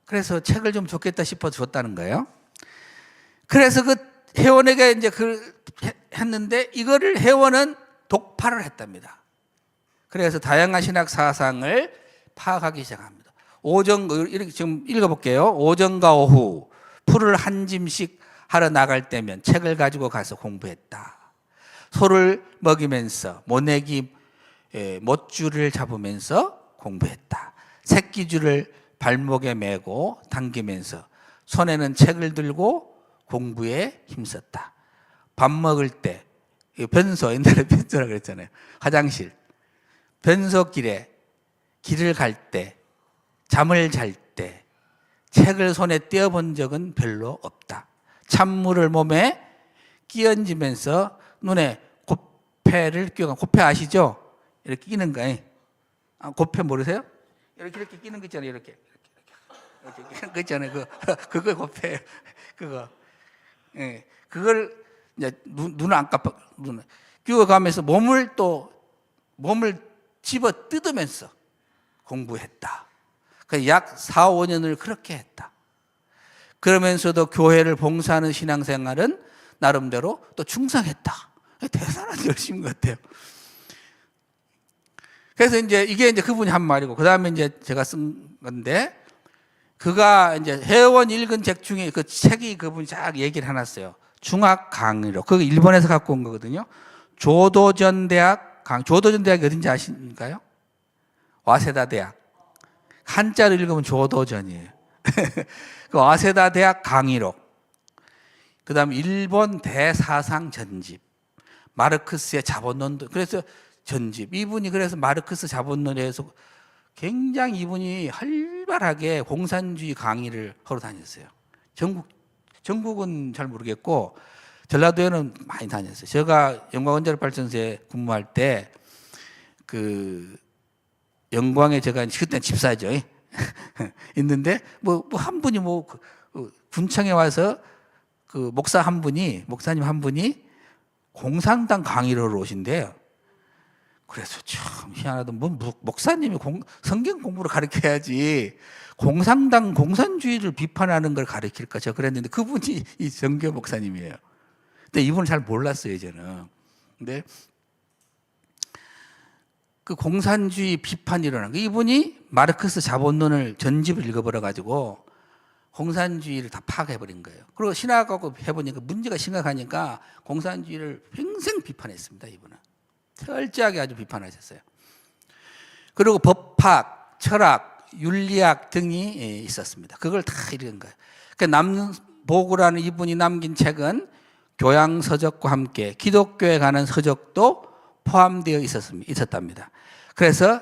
그래서 책을 좀 줬겠다 싶어서 줬다는 거예요. 그래서 그 회원에게 이제 했는데 이거를 회원은 독파를 했답니다. 그래서 다양한 신학 사상을 파악하기 시작합니다. 이렇게 지금 읽어볼게요. 오전과 오후 풀을 한 짐씩 하러 나갈 때면 책을 가지고 가서 공부했다. 소를 먹이면서 못줄을 잡으면서 공부했다. 새끼줄을 발목에 메고 당기면서 손에는 책을 들고 공부에 힘썼다. 밥 먹을 때 변소, 옛날에 변소라고 그랬잖아요. 화장실, 변소길에 길을 갈 때, 잠을 잘 때 책을 손에 떼어본 적은 별로 없다. 찬물을 몸에 끼얹으면서 눈에 곱패를 끼워, 곱패 아시죠? 이렇게 끼는 거예요. 곱패 모르세요? 이렇게 끼는 거 있잖아요. 이렇게 끼는 거 있잖아요. 그거 곱패. 그걸 이제 눈을 안 깜빡 끼워가면서 몸을 집어 뜯으면서 공부했다. 약 4, 5년을 그렇게 했다. 그러면서도 교회를 봉사하는 신앙생활은 나름대로 또 충성했다. 대단한 열심인 것 같아요. 그래서 이게 그분이 한 말이고, 그 다음에 제가 쓴 건데, 그가 회원 읽은 책 중에 그 책이 그분이 쫙 얘기를 해놨어요. 중학 강의로. 그거 일본에서 갖고 온 거거든요. 조도전 대학이 어딘지 아십니까요? 와세다 대학. 한자로 읽으면 조도전이에요. 그 와세다 대학 강의록. 그다음에 일본 대사상 전집, 마르크스의 자본론도 그래서 전집. 이분이 그래서 마르크스 자본론에 대해서 굉장히 이분이 활발하게 공산주의 강의를 하러 다녔어요. 전국은 잘 모르겠고 전라도에는 많이 다녔어요. 제가 영광원자력발전소에 근무할 때 그 영광에 제가 그때 집사죠. 있는데 뭐 한 분이 군청에 와서 그 목사님 한 분이 공산당 강의를 하러 오신대요. 그래서 참 희한하다. 목사님이 성경 공부를 가르쳐야지 공산당 공산주의를 비판하는 걸 가르칠까 제가 그랬는데 그분이 이 정교 목사님이에요. 근데 이분은 잘 몰랐어요, 저는. 근데 그 공산주의 비판이 일어난 거. 이분이 마르크스 자본론을 전집을 읽어버려 가지고 공산주의를 다 파악해버린 거예요. 그리고 신학하고 해보니까 문제가 심각하니까 공산주의를 평생 비판했습니다, 이분은. 철저하게 아주 비판하셨어요. 그리고 법학, 철학, 윤리학 등이 있었습니다. 그걸 다 읽은 거예요. 남보구라는 이분이 남긴 책은 교양서적과 함께 기독교에 관한 서적도 포함되어 있었답니다. 그래서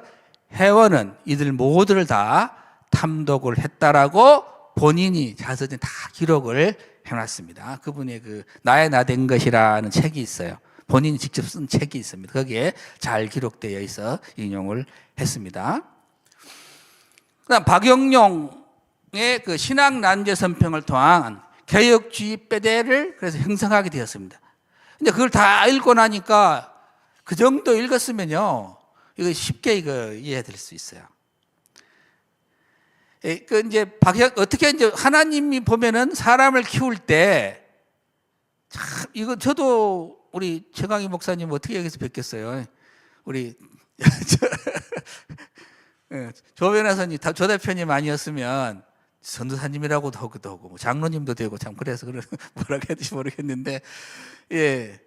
해원은 이들 모두를 다 탐독을 했다라고 본인이 자서전에 다 기록을 해놨습니다. 그분의 그 나의 나 된 것이라는 책이 있어요. 본인이 직접 쓴 책이 있습니다. 거기에 잘 기록되어 있어 인용을 했습니다. 그다음 박영룡의 그 신학 난제 선평을 통한 개혁주의 빼대를 그래서 형성하게 되었습니다. 근데 그걸 다 읽고 나니까 그 정도 읽었으면요, 이거 쉽게 이해될 수 있어요. 그 이제 어떻게 이제 하나님이 보면은 사람을 키울 때 참 이거 저도 우리 최강희 목사님 어떻게 여기서 뵙겠어요? 우리 조 변호사님, 조 대표님 아니었으면 전도사님이라고도 하고 장로님도 되고 참 그래서 뭐라고 해야 될지 모르겠는데 예.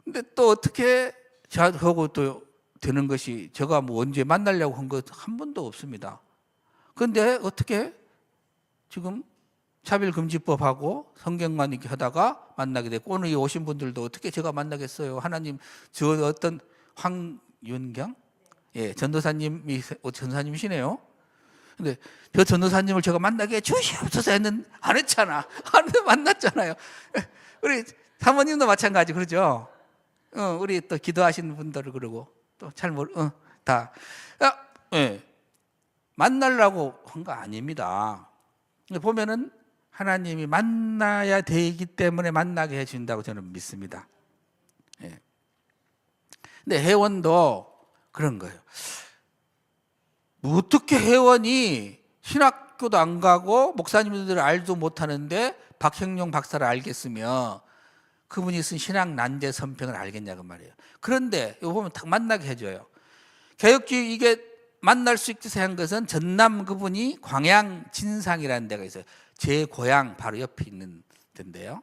근데 또 어떻게 저하고 또 되는 것이 제가 뭐 언제 만나려고 한 것 한 번도 없습니다. 그런데 어떻게 지금 차별금지법하고 성경만 이렇게 하다가 만나게 됐고 오늘 이 오신 분들도 어떻게 제가 만나겠어요? 하나님 저 어떤 황윤경 전도사님이시네요. 근데 저 전도사님을 제가 만나게 주시옵소서 했는데 안 했잖아. 안 만났잖아요. 우리 사모님도 마찬가지 그러죠. 우리 또 기도하시는 분들을 그러고 또 잘 다 만나려고 한 거 아닙니다. 보면은 하나님이 만나야 되기 때문에 만나게 해준다고 저는 믿습니다. 근데 회원도 그런 거예요. 어떻게 회원이 신학교도 안 가고 목사님들을 알도 못하는데 박형룡 박사를 알겠으며 그분이 쓴 신학 난제 선평을 알겠냐고 말이에요. 그런데 이거 보면 딱 만나게 해줘요. 개혁주의 이게 만날 수 있게 한 것은 전남 그분이 광양 진상이라는 데가 있어요. 제 고향 바로 옆에 있는 데인데요.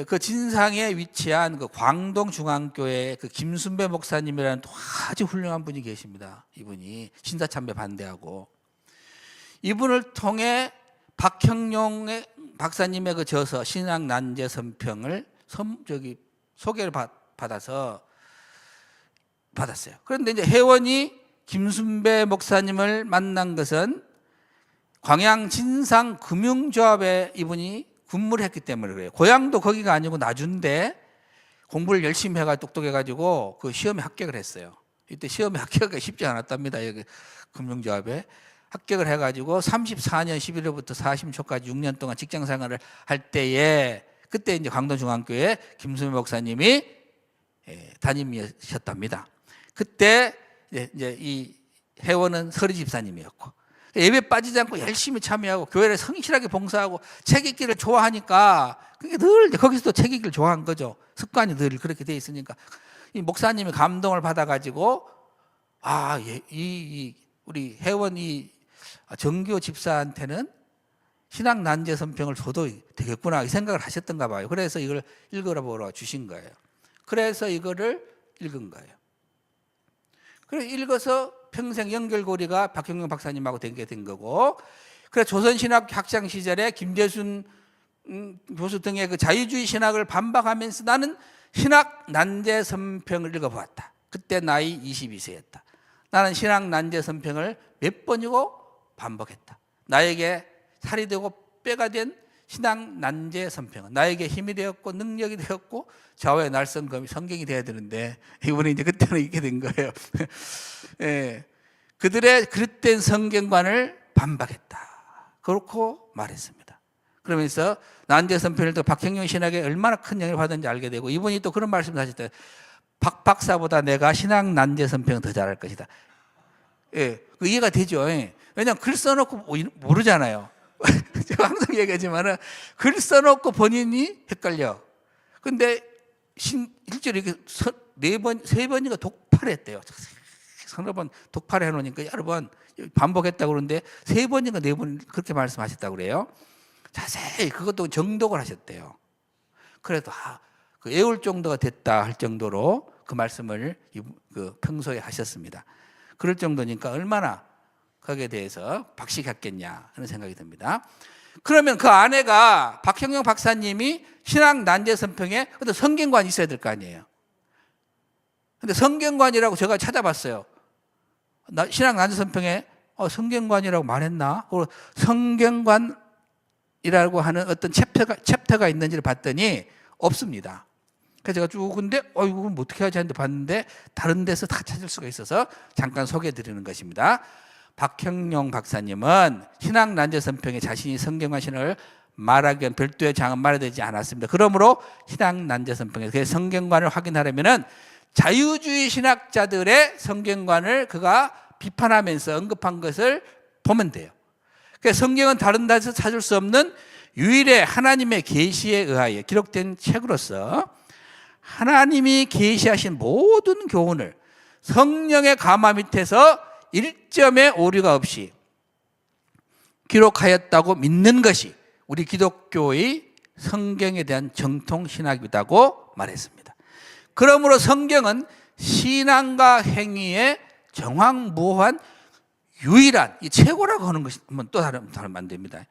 그 진상에 위치한 그 광동 중앙교회 그 김순배 목사님이라는 또 아주 훌륭한 분이 계십니다. 이분이 신사참배 반대하고 이분을 통해 박형룡 박사님의 그 저서 신학 난제 선평을 소개를 받았어요. 그런데 이제 회원이 김순배 목사님을 만난 것은 광양 진상 금융조합에 이분이 근무를 했기 때문에 그래요. 고향도 거기가 아니고 나주인데 공부를 열심히 해가지고 똑똑해가지고 그 시험에 합격을 했어요. 이때 시험에 합격하기가 쉽지 않았답니다. 여기 금융조합에 합격을 해가지고 34년 11월부터 40초까지 6년 동안 직장생활을 할 때에 그때 이제 광동중앙교회 김수미 목사님이 담임이셨답니다. 그때 이제 이 회원은 서리 집사님이었고 예배 빠지지 않고 열심히 참여하고 교회를 성실하게 봉사하고 책 읽기를 좋아하니까 그게 늘 거기서도 책 읽기를 좋아한 거죠. 습관이 늘 그렇게 돼 있으니까 이 목사님이 감동을 받아가지고 우리 회원 이 정교 집사한테는 신학 난제 선평을 줘도 되겠구나 이 생각을 하셨던가 봐요. 그래서 이걸 읽어보러 주신 거예요. 그래서 이거를 읽은 거예요. 그래서 읽어서 평생 연결고리가 박형룡 박사님하고 된 게 된 거고, 그래서 조선신학 학창 시절에 김재순 교수 등의 그 자유주의 신학을 반박하면서 나는 신학 난제 선평을 읽어보았다. 그때 나이 22세였다. 나는 신학 난제 선평을 몇 번이고 반복했다. 나에게 살이 되고 뼈가 된 신학 난제 선평은 나에게 힘이 되었고 능력이 되었고 좌우의 날성검이 성경이 돼야 되는데 이번에 이제 그때는 이렇게 된 거예요. 예, 그들의 그릇된 성경관을 반박했다. 그렇고 말했습니다. 그러면서 난제 선평을 또 박형용 신학에 얼마나 큰 영향을 받았는지 알게 되고 이분이 또 그런 말씀을 하셨대요. 박 박사보다 내가 신학 난제 선평은 더 잘할 것이다. 예, 그 이해가 되죠. 예. 왜냐하면 글 써놓고 모르잖아요. 제가 항상 얘기하지만은 글 써놓고 본인이 헷갈려. 근데 실제로 이렇게 세 번인가 독파했대요. 서너 번 독파를 해놓으니까 여러 번 반복했다고 그러는데 세 번인가 네 번 그렇게 말씀하셨다고 그래요. 자세히 그것도 정독을 하셨대요. 그래도 그 애울 정도가 됐다 할 정도로 그 말씀을 그 평소에 하셨습니다. 그럴 정도니까 얼마나 거기에 대해서 박식했겠냐 하는 생각이 듭니다. 그러면 그 아내가 박형용 박사님이 신학 난제 선평에 어떤 성경관이 있어야 될 거 아니에요. 근데 성경관이라고 제가 찾아봤어요. 신학 난제 선평에 성경관이라고 말했나? 성경관이라고 하는 어떤 챕터가 있는지를 봤더니 없습니다. 그래서 제가 쭉 근데 이거 어떻게 하지 하는데 봤는데 다른 데서 다 찾을 수가 있어서 잠깐 소개해 드리는 것입니다. 박형용 박사님은 신학 난제 선평에 자신이 성경관 신학을 말하기 위한 별도의 장은 마련되지 않았습니다. 그러므로 신학 난제 선평에서 그 성경관을 확인하려면은 자유주의 신학자들의 성경관을 그가 비판하면서 언급한 것을 보면 돼요. 그러니까 성경은 다른 데서 찾을 수 없는 유일의 하나님의 계시에 의하여 기록된 책으로서 하나님이 계시하신 모든 교훈을 성령의 가마 밑에서 일점의 오류가 없이 기록하였다고 믿는 것이 우리 기독교의 성경에 대한 정통 신학이라고 말했습니다. 그러므로 성경은 신앙과 행위의 정황무오한 유일한 이 최고라고 하는 것이면 또 다르면 안 됩니다.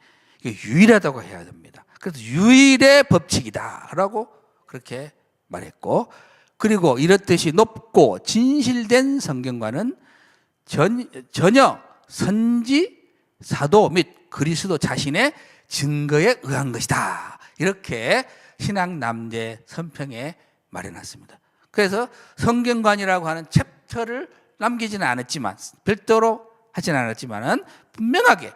이게 유일하다고 해야 됩니다. 그래서 유일의 법칙이다라고 그렇게 말했고, 그리고 이렇듯이 높고 진실된 성경과는 전혀 선지, 사도 및 그리스도 자신의 증거에 의한 것이다. 이렇게 신학 난제 선평에 말해놨습니다. 그래서 성경관이라고 하는 챕터를 남기지는 않았지만, 별도로 하지는 않았지만은 분명하게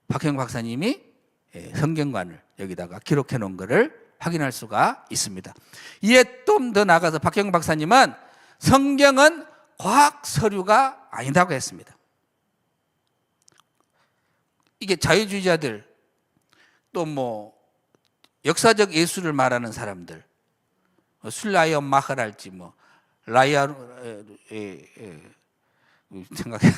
박형용 박사님이 성경관을 여기다가 기록해 놓은 것을 확인할 수가 있습니다. 이에 좀 더 나아가서 박형용 박사님은 성경은 과학 서류가 아니다고 했습니다. 이게 자유주의자들 또 뭐 역사적 예술을 말하는 사람들 술라이언 마흐랄지 뭐 라이아 생각해.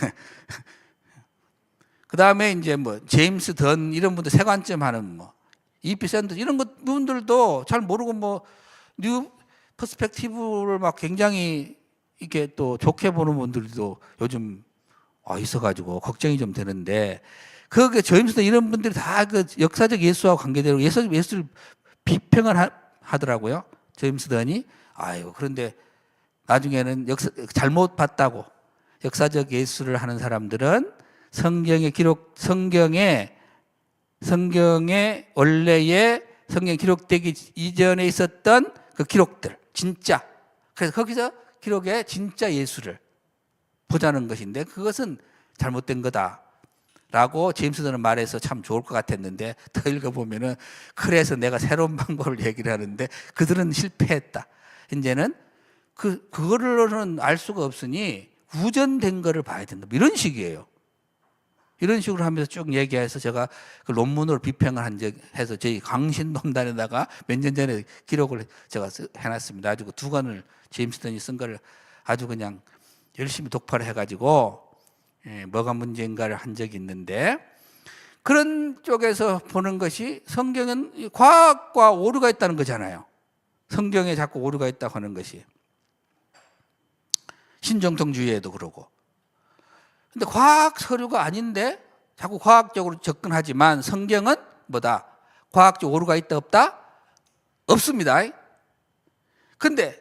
그 다음에 이제 뭐 제임스 던 이런 분들 세관점 하는 뭐 이피 샌더스 이런 분들도 잘 모르고 뭐 뉴 퍼스펙티브를 막 굉장히 이렇게 또 좋게 보는 분들도 요즘 있어가지고 걱정이 좀 되는데, 그게 제임스 던 이런 분들이 다 그 역사적 예수와 관계되고 예술 비평을 하더라고요. 제임스 던이. 그런데 나중에는 잘못 봤다고 역사적 예술을 하는 사람들은 성경의 기록, 성경의 원래의 성경에 기록되기 이전에 있었던 그 기록들, 진짜. 그래서 거기서 기록의 진짜 예수를 보자는 것인데 그것은 잘못된 거다라고 제임스 던은 말해서 참 좋을 것 같았는데 더 읽어보면은 그래서 내가 새로운 방법을 얘기를 하는데 그들은 실패했다. 이제는 그거로는 알 수가 없으니 우전된 거를 봐야 된다. 이런 식이에요. 이런 식으로 하면서 쭉 얘기해서 제가 그 논문으로 비평을 해서 저희 강신동단에다가 몇 년 전에 기록을 제가 해놨습니다. 아주 두 권을 제임스 던이 쓴 거를 아주 그냥 열심히 독파를 해가지고 뭐가 문제인가를 한 적이 있는데, 그런 쪽에서 보는 것이 성경은 과학과 오류가 있다는 거잖아요. 성경에 자꾸 오류가 있다고 하는 것이 신정통주의에도 그러고. 근데 과학 서류가 아닌데 자꾸 과학적으로 접근하지만 성경은 뭐다? 과학적 오류가 있다 없다? 없습니다. 근데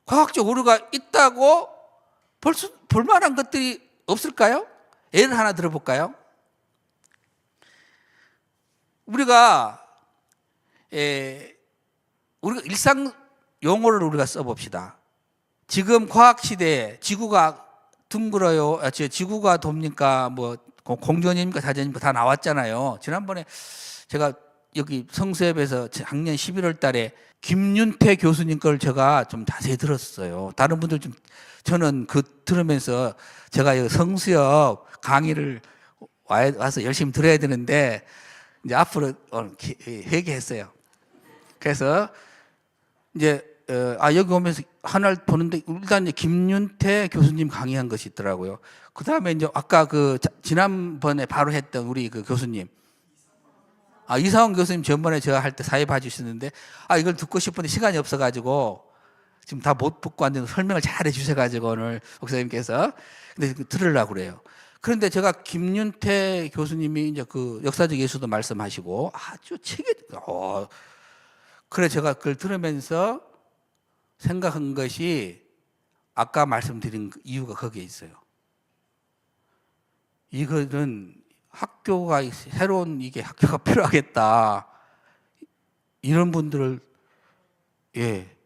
과학적 오류가 있다고 볼 만한 것들이 없을까요? 예를 하나 들어볼까요? 우리가 일상 용어를 우리가 써봅시다. 지금 과학 시대에 지구가 둥글어요, 지구가 돕니까, 뭐 공전입니까, 사전입니까 다 나왔잖아요. 지난번에 제가 여기 성수협에서 작년 11월 달에 김윤태 교수님 걸 제가 좀 자세히 들었어요. 다른 분들 좀, 저는 그 들으면서 제가 여기 성수협 강의를 와서 열심히 들어야 되는데 이제 앞으로 회개했어요. 그래서 이제 여기 오면서 하나를 보는데 일단 김윤태 교수님 강의한 것이 있더라고요. 그 다음에 이제 아까 지난번에 바로 했던 우리 그 교수님, 이상원 교수님 전번에 제가 할 때 사회 봐주시는데 이걸 듣고 싶은데 시간이 없어가지고 지금 다 못 듣고 왔는데 설명을 잘 해주셔가지고 오늘 목사님께서 근데 들으려고 그래요. 그런데 제가 김윤태 교수님이 이제 그 역사적 예수도 말씀하시고 아주 그래 제가 그걸 들으면서 생각한 것이 아까 말씀드린 이유가 거기에 있어요. 이거는 학교가 새로운 학교가 필요하겠다. 이런 분들을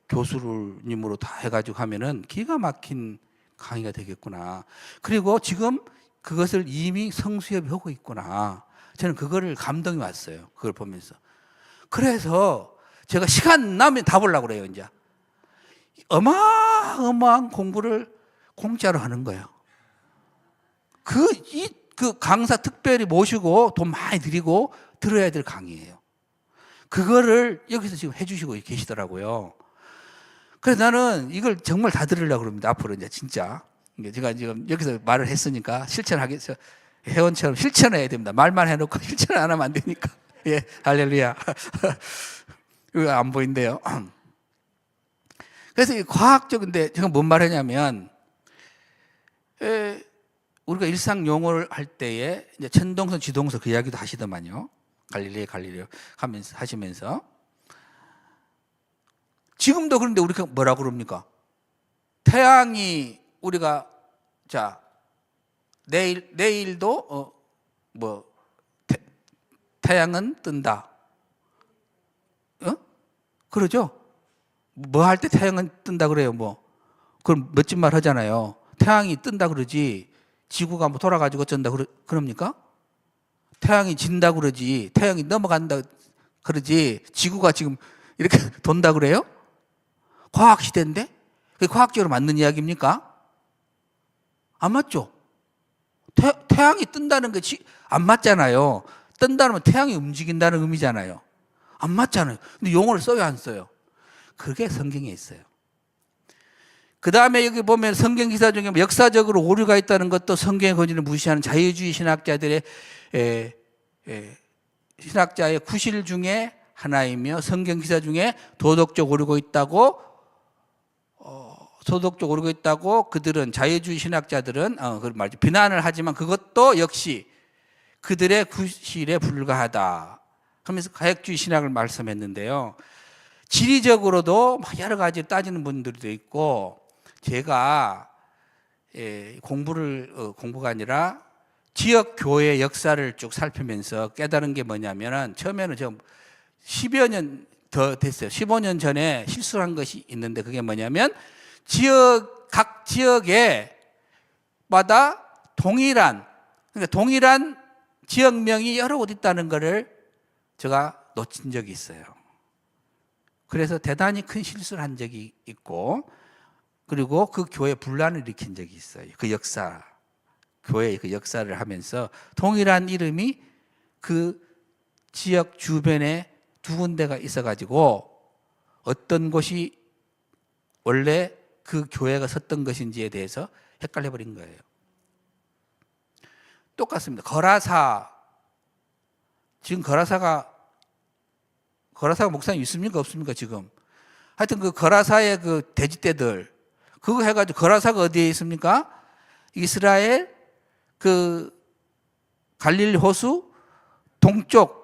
교수님으로 다 해가지고 하면은 기가 막힌 강의가 되겠구나. 그리고 지금 그것을 이미 성수협이 하고 있구나. 저는 그거를 감동이 왔어요. 그걸 보면서. 그래서 제가 시간 나면 다 보려고 그래요, 이제. 어마어마한 공부를 공짜로 하는 거예요. 그 강사 특별히 모시고 돈 많이 드리고 들어야 될 강의예요. 그거를 여기서 지금 해주시고 계시더라고요. 그래서 나는 이걸 정말 다 들으려고 그럽니다. 앞으로 이제 진짜. 제가 지금 여기서 말을 했으니까 실천하겠어요. 회원처럼 실천해야 됩니다. 말만 해놓고 실천 안 하면 안 되니까. 예, 할렐루야. 이거 안 보인대요. 그래서 이 과학적인데 제가 뭔 말하냐면, 우리가 일상 용어를 할 때에 이제 천동설, 지동설 그 이야기도 하시더만요. 갈릴레오 하시면서. 지금도 그런데 우리가 뭐라고 그럽니까? 태양이 우리가 내일도 태양은 뜬다. 그러죠? 뭐 할 때 태양은 뜬다 그래요, 뭐. 그럼 멋진 말 하잖아요. 태양이 뜬다 그러지, 지구가 뭐 돌아가지고 어쩐다 그럽니까? 태양이 진다 그러지, 태양이 넘어간다 그러지, 지구가 지금 이렇게 돈다 그래요? 과학시대인데? 그게 과학적으로 맞는 이야기입니까? 안 맞죠? 태양이 뜬다는 게 안 맞잖아요. 뜬다는 건 태양이 움직인다는 의미잖아요. 안 맞잖아요. 근데 용어를 써요, 안 써요? 그게 성경에 있어요. 그 다음에 여기 보면 성경 기사 중에 역사적으로 오류가 있다는 것도 성경의 권위를 무시하는 자유주의 신학자들의 신학자의 구실 중에 하나이며, 성경 기사 중에 도덕적 오류가 있다고 그들은, 자유주의 신학자들은 그걸 말이죠, 비난을 하지만 그것도 역시 그들의 구실에 불과하다 하면서 가역주의 신학을 말씀했는데요. 지리적으로도 여러 가지 따지는 분들도 있고, 제가 공부가 아니라 지역 교회 역사를 쭉 살피면서 깨달은 게 뭐냐면은, 처음에는 좀 10여 년 더 됐어요. 15년 전에 실수한 것이 있는데, 그게 뭐냐면 각 지역에 마다 동일한 지역명이 여러 곳 있다는 것을 제가 놓친 적이 있어요. 그래서 대단히 큰 실수를 한 적이 있고, 그리고 그 교회 분란을 일으킨 적이 있어요. 교회의 그 역사를 하면서 동일한 이름이 그 지역 주변에 두 군데가 있어가지고 어떤 곳이 원래 그 교회가 섰던 것인지에 대해서 헷갈려버린 거예요. 똑같습니다. 지금 거라사가 목사님 있습니까? 없습니까? 지금. 하여튼 그 거라사의 그 돼지떼들, 그거 해가지고, 거라사가 어디에 있습니까? 이스라엘 그 갈릴리 호수 동쪽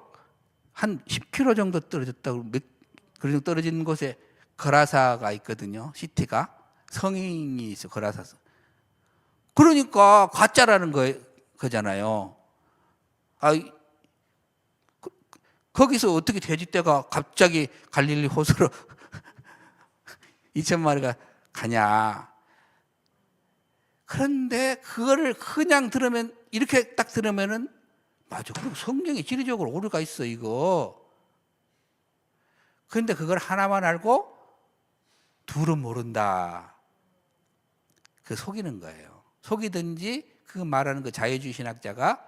한 10km 정도 떨어졌다고, 그 정도 떨어진 곳에 거라사가 있거든요. 시티가. 성인이 있어, 거라사. 그러니까 가짜라는 거잖아요. 거기서 어떻게 돼지떼가 갑자기 갈릴리 호수로 2,000마리가 가냐. 그런데 그거를 그냥 들으면, 이렇게 딱 들으면은, 맞아. 그럼 성경에 지리적으로 오류가 있어, 이거. 그런데 그걸 하나만 알고 둘은 모른다. 그 속이는 거예요. 속이든지 그 말하는 그 자유주의 신학자가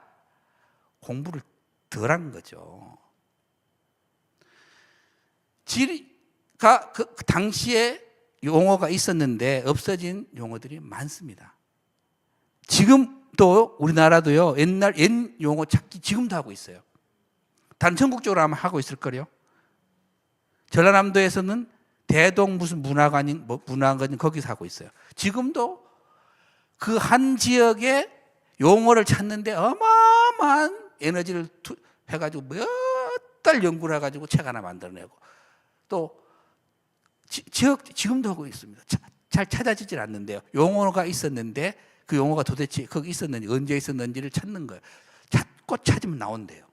공부를 덜 한 거죠. 지리가 그 당시에 용어가 있었는데 없어진 용어들이 많습니다. 지금도 우리나라도요, 옛 용어 찾기 지금도 하고 있어요. 다른 전국적으로 아마 하고 있을 거요. 전라남도에서는 대동 무슨 문화관인 거기서 하고 있어요. 지금도 그 한 지역의 용어를 찾는데 어마어마한 에너지를 해가지고 몇 달 연구를 해가지고 책 하나 만들어내고, 또 지금도 하고 있습니다. 잘 찾아지질 않는데요. 용어가 있었는데 그 용어가 도대체 거기 있었는지 언제 있었는지를 찾는 거예요. 찾고 찾으면 나온대요.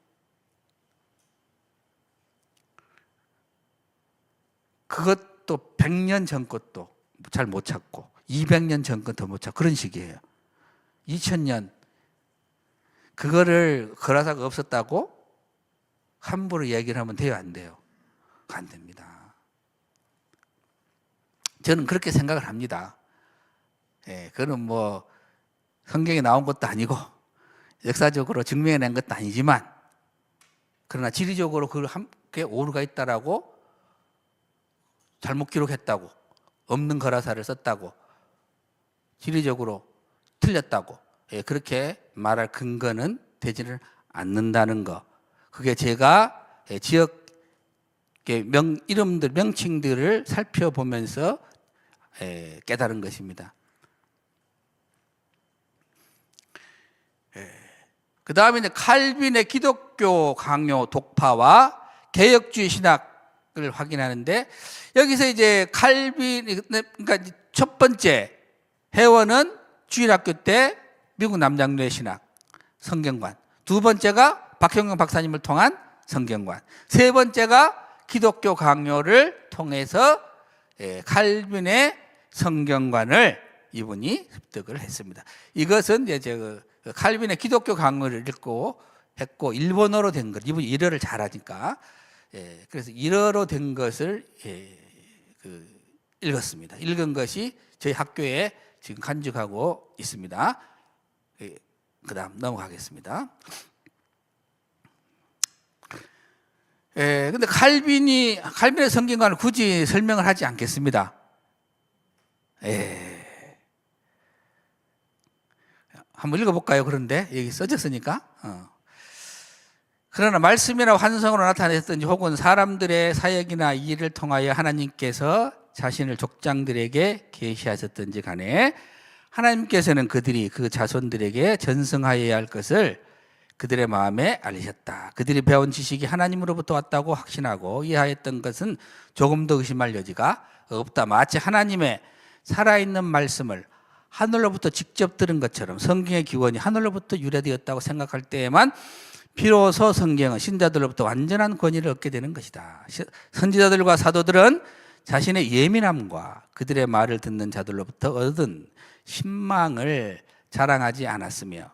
그것도 100년 전 것도 잘 못 찾고 200년 전 것도 못 찾고 그런 식이에요. 2000년 그거를 거라사가 없었다고 함부로 얘기를 하면 돼요, 안 돼요? 안 됩니다. 저는 그렇게 생각을 합니다. 예, 그거는 뭐 성경에 나온 것도 아니고 역사적으로 증명해낸 것도 아니지만, 그러나 지리적으로 그걸 함께 오류가 있다라고, 잘못 기록했다고, 없는 거라사를 썼다고, 지리적으로 틀렸다고, 예, 그렇게 말할 근거는 되지는 않는다는 거. 그게 제가 지역 이름들, 명칭들을 살펴보면서 깨달은 것입니다. 그 다음에 이제 칼빈의 기독교 강요 독파와 개혁주의 신학을 확인하는데, 여기서 이제 칼빈, 그러니까 첫 번째 회원은 주일학교 때 미국 남장로의 신학, 성경관. 두 번째가 박형경 박사님을 통한 성경관. 세 번째가 기독교 강요를 통해서 칼빈의 성경관을 이분이 습득을 했습니다. 이것은 이제 칼빈의 기독교 강요를 읽고 했고, 일본어로 된 것, 이분이 일어를 잘하니까, 그래서 일어로 된 것을 읽었습니다. 읽은 것이 저희 학교에 지금 간직하고 있습니다. 그 다음 넘어가겠습니다. 근데 칼빈의 성경관을 굳이 설명을 하지 않겠습니다. 한번 읽어볼까요? 그런데 여기 써졌으니까. 그러나 말씀이나 환성으로 나타냈든지 혹은 사람들의 사역이나 일을 통하여 하나님께서 자신을 족장들에게 계시하셨든지 간에 하나님께서는 그들이 그 자손들에게 전승하여야 할 것을 그들의 마음에 알리셨다. 그들이 배운 지식이 하나님으로부터 왔다고 확신하고 이해했던 것은 조금 더 의심할 여지가 없다. 마치 하나님의 살아있는 말씀을 하늘로부터 직접 들은 것처럼 성경의 기원이 하늘로부터 유래되었다고 생각할 때에만 비로소 성경은 신자들로부터 완전한 권위를 얻게 되는 것이다. 선지자들과 사도들은 자신의 예민함과 그들의 말을 듣는 자들로부터 얻은 신망을 자랑하지 않았으며,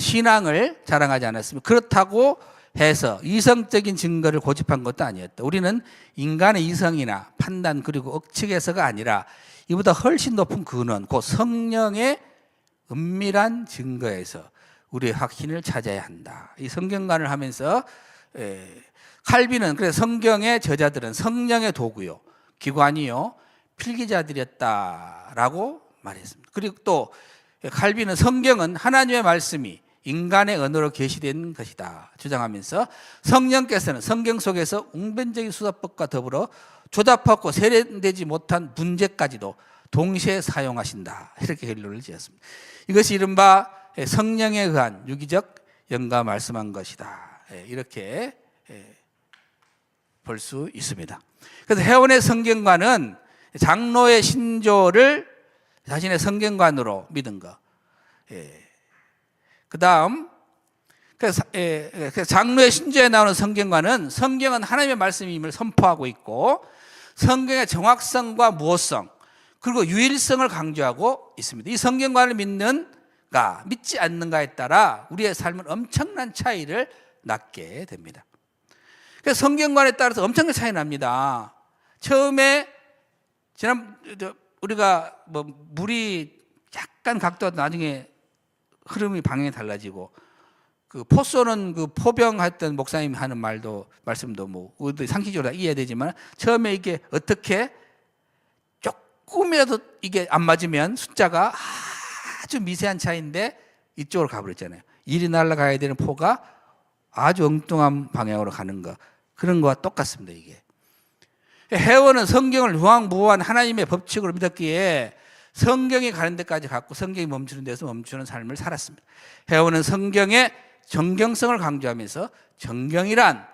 신앙을 자랑하지 않았으며, 그렇다고 해서 이성적인 증거를 고집한 것도 아니었다. 우리는 인간의 이성이나 판단 그리고 억측에서가 아니라 이보다 훨씬 높은 근원, 곧 성령의 은밀한 증거에서 우리의 확신을 찾아야 한다. 이 성경관을 하면서 칼빈은, 그래서 성경의 저자들은 성령의 도구요, 기관이요, 필기자들이었다라고 말했습니다. 그리고 또 칼빈은 성경은 하나님의 말씀이 인간의 언어로 계시된 것이다 주장하면서, 성령께서는 성경 속에서 웅변적인 수사법과 더불어 조잡하고 세련되지 못한 문제까지도 동시에 사용하신다, 이렇게 결론을 지었습니다. 이것이 이른바 성령에 의한 유기적 영가 말씀한 것이다. 이렇게 볼 수 있습니다. 그래서 회원의 성경관은 장로의 신조를 자신의 성경관으로 믿은 거. 그 다음, 그래서 장로의 신조에 나오는 성경관은 성경은 하나님의 말씀임을 선포하고 있고 성경의 정확성과 무호성 그리고 유일성을 강조하고 있습니다. 이 성경관을 믿는가 믿지 않는가에 따라 우리의 삶은 엄청난 차이를 낳게 됩니다. 그래서 성경관에 따라서 엄청난 차이 납니다. 처음에 우리가 물이 약간 각도가 나중에 흐름이 방향이 달라지고 그 포쏘는 그 포병했던 목사님 하는 말씀도 우리도 상식적으로 다 이해해야 되지만 처음에 이게 어떻게 조금이라도 이게 안 맞으면 숫자가 아주 미세한 차이인데 이쪽으로 가버렸잖아요. 이리 날아가야 되는 포가 아주 엉뚱한 방향으로 가는 거 그런 거와 똑같습니다. 이게 회원은 성경을 무한무한 하나님의 법칙으로 믿었기에 성경이 가는 데까지 갔고 성경이 멈추는 데서 멈추는 삶을 살았습니다. 회원은 성경의 정경성을 강조하면서 정경이란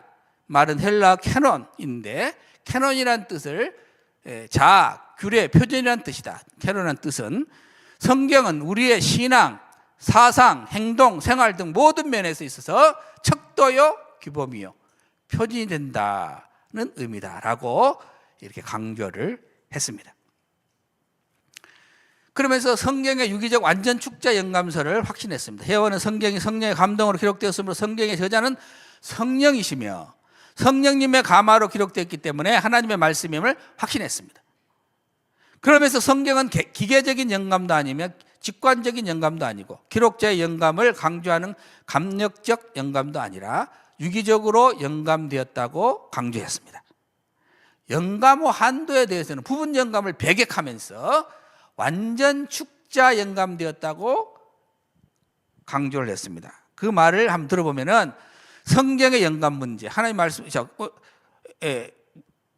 말은 헬라 캐논인데 캐논이란 뜻을 규례, 표준이란 뜻이다. 캐논이란 뜻은 성경은 우리의 신앙, 사상, 행동, 생활 등 모든 면에서 있어서 척도요, 규범이요, 표준이 된다는 의미다라고 이렇게 강조를 했습니다. 그러면서 성경의 유기적 완전 축자 영감서를 확신했습니다. 회원은 성경이 성령의 감동으로 기록되었으므로 성경의 저자는 성령이시며 성령님의 감화로 기록되었기 때문에 하나님의 말씀임을 확신했습니다. 그러면서 성경은 기계적인 영감도 아니며 직관적인 영감도 아니고 기록자의 영감을 강조하는 감력적 영감도 아니라 유기적으로 영감되었다고 강조했습니다. 영감의 한도에 대해서는 부분 영감을 배격하면서 완전 축자 영감되었다고 강조를 했습니다. 그 말을 한번 들어보면은 성경의 영감 문제, 하나님의 말씀,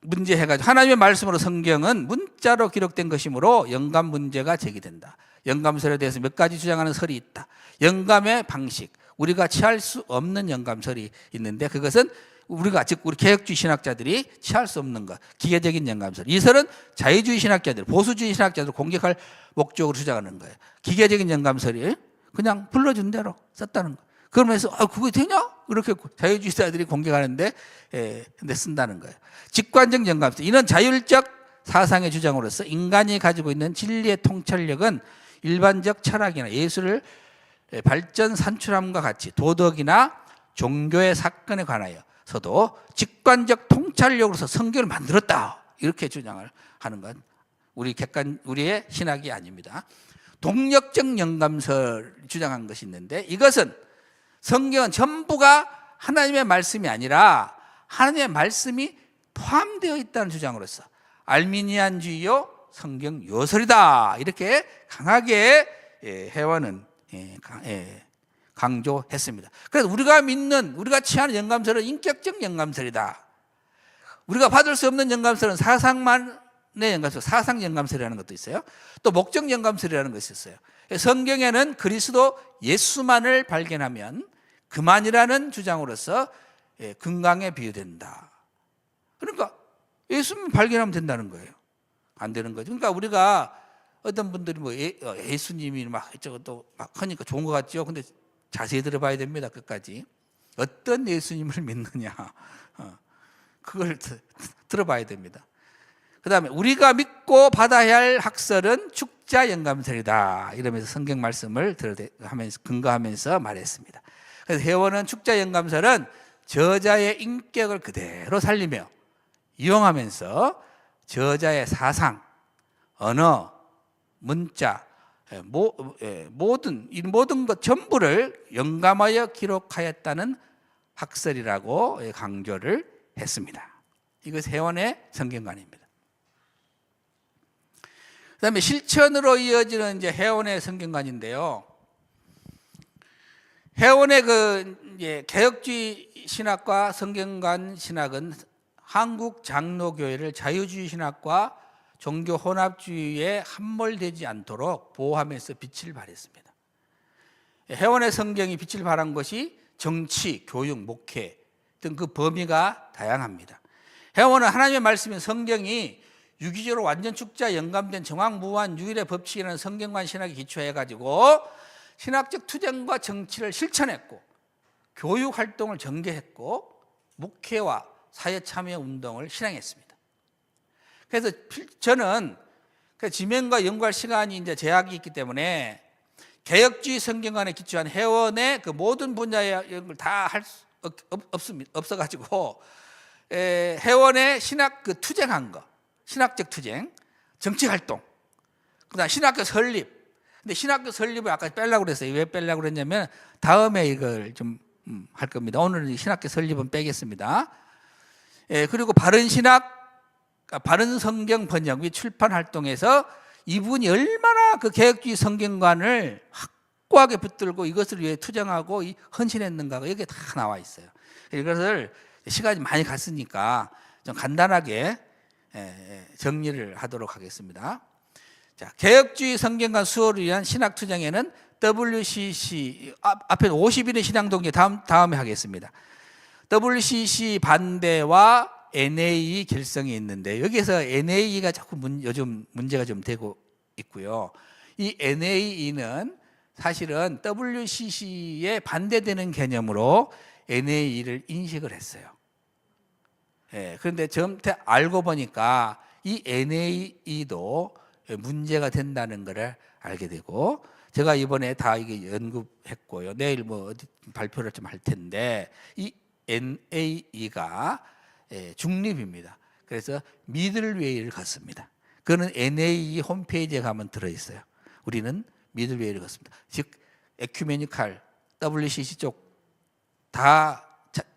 문제 해가지고 하나님의 말씀으로 성경은 문자로 기록된 것이므로 영감 문제가 제기된다. 영감설에 대해서 몇 가지 주장하는 설이 있다. 영감의 방식, 우리가 취할 수 없는 영감설이 있는데 그것은 우리 개혁주의 신학자들이 취할 수 없는 것, 기계적인 영감설. 이 설은 자유주의 신학자들, 보수주의 신학자들 공격할 목적으로 주장하는 거예요. 기계적인 영감설이 그냥 불러준 대로 썼다는 거예요. 그러면서 그거 되냐? 이렇게 자유주의자들이 공격하는데 근데 쓴다는 거예요. 직관적 영감설. 이는 자율적 사상의 주장으로서 인간이 가지고 있는 진리의 통찰력은 일반적 철학이나 예술을 발전 산출함과 같이 도덕이나 종교의 사건에 관하여서도 직관적 통찰력으로서 성경을 만들었다. 이렇게 주장을 하는 건 우리의 신학이 아닙니다. 동력적 영감설 주장한 것이 있는데 이것은 성경은 전부가 하나님의 말씀이 아니라 하나님의 말씀이 포함되어 있다는 주장으로서 알미니안주의요 성경 요설이다 이렇게 강하게 회원은 강조했습니다. 그래서 우리가 취하는 영감설은 인격적 영감설이다. 우리가 받을 수 없는 영감설은 사상만의 영감설, 사상 영감설이라는 것도 있어요. 또 목적 영감설이라는 것이 있어요. 성경에는 그리스도 예수만을 발견하면 그만이라는 주장으로서 금강에 비유된다. 그러니까 예수만 발견하면 된다는 거예요. 안 되는 거죠. 그러니까 우리가 어떤 분들이 예수님이 막 저것도 막 하니까 좋은 것 같죠. 근데 자세히 들어봐야 됩니다. 끝까지 어떤 예수님을 믿느냐, 그걸 들어봐야 됩니다. 그 다음에 우리가 믿고 받아야 할 학설은 축자 영감설이다. 이러면서 성경 말씀을 근거하면서 말했습니다. 그래서 회원은 축자 영감설은 저자의 인격을 그대로 살리며 이용하면서 저자의 사상, 언어, 문자, 모든 것 전부를 영감하여 기록하였다는 학설이라고 강조를 했습니다. 이것이 회원의 성경관입니다. 그 다음에 실천으로 이어지는 이제 회원의 성경관인데요. 회원의 개혁주의 신학과 성경관 신학은 한국 장로교회를 자유주의 신학과 종교 혼합주의에 함몰되지 않도록 보호하면서 빛을 발했습니다. 회원의 성경이 빛을 발한 것이 정치, 교육, 목회 등 그 범위가 다양합니다. 회원은 하나님의 말씀인 성경이 유기적으로 완전 축자에 연관된 정황무한 유일의 법칙이라는 성경관 신학에 기초해 가지고 신학적 투쟁과 정치를 실천했고 교육 활동을 전개했고 목회와 사회 참여 운동을 실행했습니다. 그래서 저는 지면과 연구할 시간이 이제 제약이 있기 때문에 개혁주의 성경관에 기초한 회원의 그 모든 분야의 연구를 다 할 수 없어가지고 회원의 신학 그 투쟁한 거, 신학적 투쟁, 정치 활동, 그다음 신학교 설립. 근데 신학교 설립을 아까 빼려고 그랬어요. 왜 빼려고 그랬냐면 다음에 이걸 좀 할 겁니다. 오늘은 신학교 설립은 빼겠습니다. 그리고 바른 신학, 바른 성경 번역 및 출판 활동에서 이분이 얼마나 그 개혁주의 성경관을 확고하게 붙들고 이것을 위해 투쟁하고 헌신했는가가 여기에 다 나와 있어요. 이것을 시간이 많이 갔으니까 좀 간단하게 정리를 하도록 하겠습니다. 자, 개혁주의 성경관 수호를 위한 신학 투쟁에는 WCC 앞에 50일의 신앙동지 다음에 하겠습니다. WCC 반대와 NA 결성이 있는데 여기에서 NA가 자꾸 요즘 문제가 좀 되고 있고요. 이 NA는 사실은 WCC에 반대되는 개념으로 NA를 인식을 했어요. 그런데 전태 알고 보니까 이 NA도 문제가 된다는 것을 알게 되고 제가 이번에 다 이게 연구했고요. 내일 뭐 어디 발표를 좀 할 텐데 이 NA가 중립입니다. 그래서 미들웨이를 걷습니다. 그거는 NA 홈페이지에 가면 들어있어요. 우리는 미들웨이를 걷습니다. 즉 에큐메니칼 WCC 쪽 다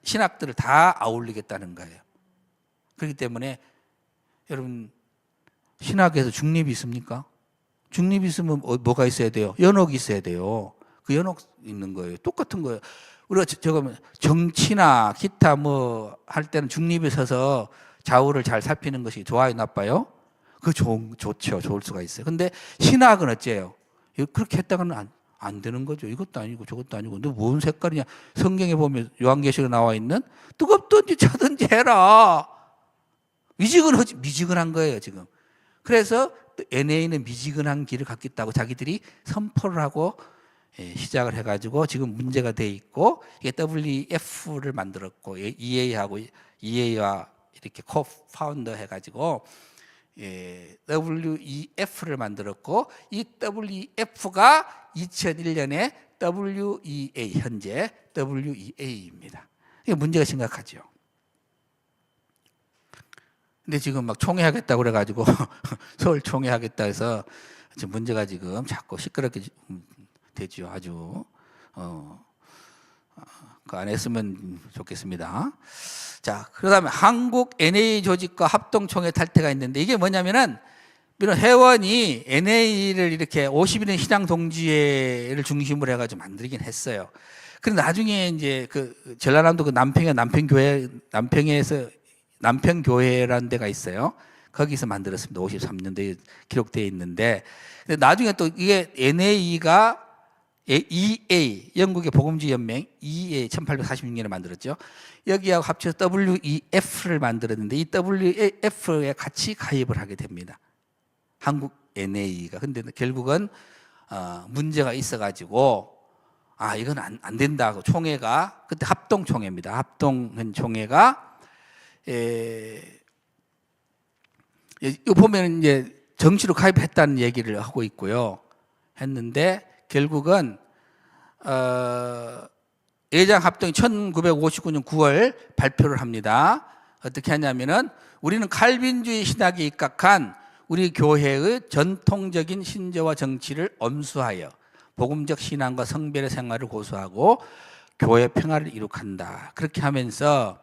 신학들을 다 아울리겠다는 거예요. 그렇기 때문에 여러분 신학에서 중립이 있습니까? 중립이 있으면 뭐가 있어야 돼요? 연옥이 있어야 돼요. 그 연옥 있는 거예요. 똑같은 거예요. 우리가 저거 정치나 기타 뭐 할 때는 중립에 서서 좌우를 잘 살피는 것이 좋아요, 나빠요? 그 좋죠. 좋을 수가 있어요. 근데 신학은 어째요? 그렇게 했다가는 안 되는 거죠. 이것도 아니고 저것도 아니고. 너 뭔 색깔이냐? 성경에 보면 요한계시록에 나와 있는 뜨겁든지 차든지 해라. 미지근한 거예요, 지금. 그래서 NA는 미지근한 길을 갖겠다고 자기들이 선포를 하고 시작을 해가지고 지금 문제가 돼 있고 이게 WEF를 만들었고 EA와 이렇게 코파운더 해가지고 WEF를 만들었고 이 WEF가 2001년에 WEA 현재 WEA입니다. 이게 문제가 심각하죠. 근데 지금 막 총회하겠다고 그래가지고 서울 총회하겠다 해서 지금 문제가 지금 자꾸 시끄럽게 되죠. 아주 그 안 했으면 좋겠습니다. 자, 그다음에 한국 NA 조직과 합동총회 탈퇴가 있는데 이게 뭐냐면은 이런 회원이 NA를 이렇게 50일의 신앙 동지회를 중심으로 해가지고 만들긴 했어요. 그런데 나중에 이제 그 전라남도 그 남평에서 남평교회라는 데가 있어요. 거기서 만들었습니다. 53년도에 기록되어 있는데 나중에 또 이게 NA가 EA 영국의 복음주의 연맹 EA 1846년에 만들었죠. 여기하고 합쳐서 WEF를 만들었는데 이 WEF에 같이 가입을 하게 됩니다. 한국 NA가. 근데 결국은 문제가 있어가지고 이건 안 된다고 총회가 그때 합동총회입니다. 합동총회가 이거 보면 이제 정치로 가입했다는 얘기를 하고 있고요. 했는데 결국은 예장 합동이 1959년 9월 발표를 합니다. 어떻게 하냐면은 우리는 칼빈주의 신학에 입각한 우리 교회의 전통적인 신조와 정치를 엄수하여 복음적 신앙과 성별의 생활을 고수하고 교회 평화를 이룩한다. 그렇게 하면서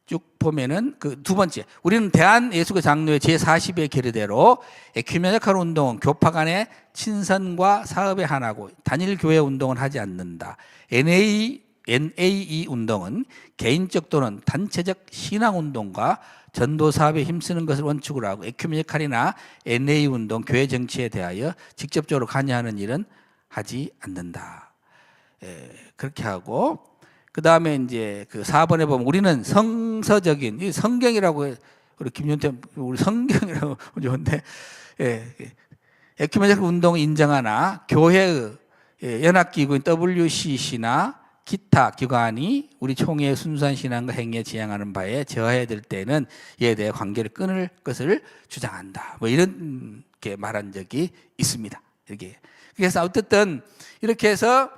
쭉 보면은 그 두 번째, 우리는 대한예수교 장로회 제40의 계례대로 에큐메니칼 운동은 교파 간의 친선과 사업에 한하고 단일 교회 운동은 하지 않는다. NAE 운동은 개인적 또는 단체적 신앙 운동과 전도 사업에 힘쓰는 것을 원칙으로 하고 에큐메니칼이나 NA 운동, 교회 정치에 대하여 직접적으로 관여하는 일은 하지 않는다. 그렇게 하고 그 다음에 이제 그 4번에 보면 우리는 성서적인, 이 성경이라고, 우리 김윤태, 우리 성경이라고 좋은데, 예, 에큐메니컬 운동을 인정하나 교회의 연합기구인 WCC나 기타 기관이 우리 총회의 순수한 신앙과 행위에 지향하는 바에 저해될 때는 이에 대해 관계를 끊을 것을 주장한다. 뭐 이렇게 말한 적이 있습니다. 이렇게. 그래서 어쨌든 이렇게 해서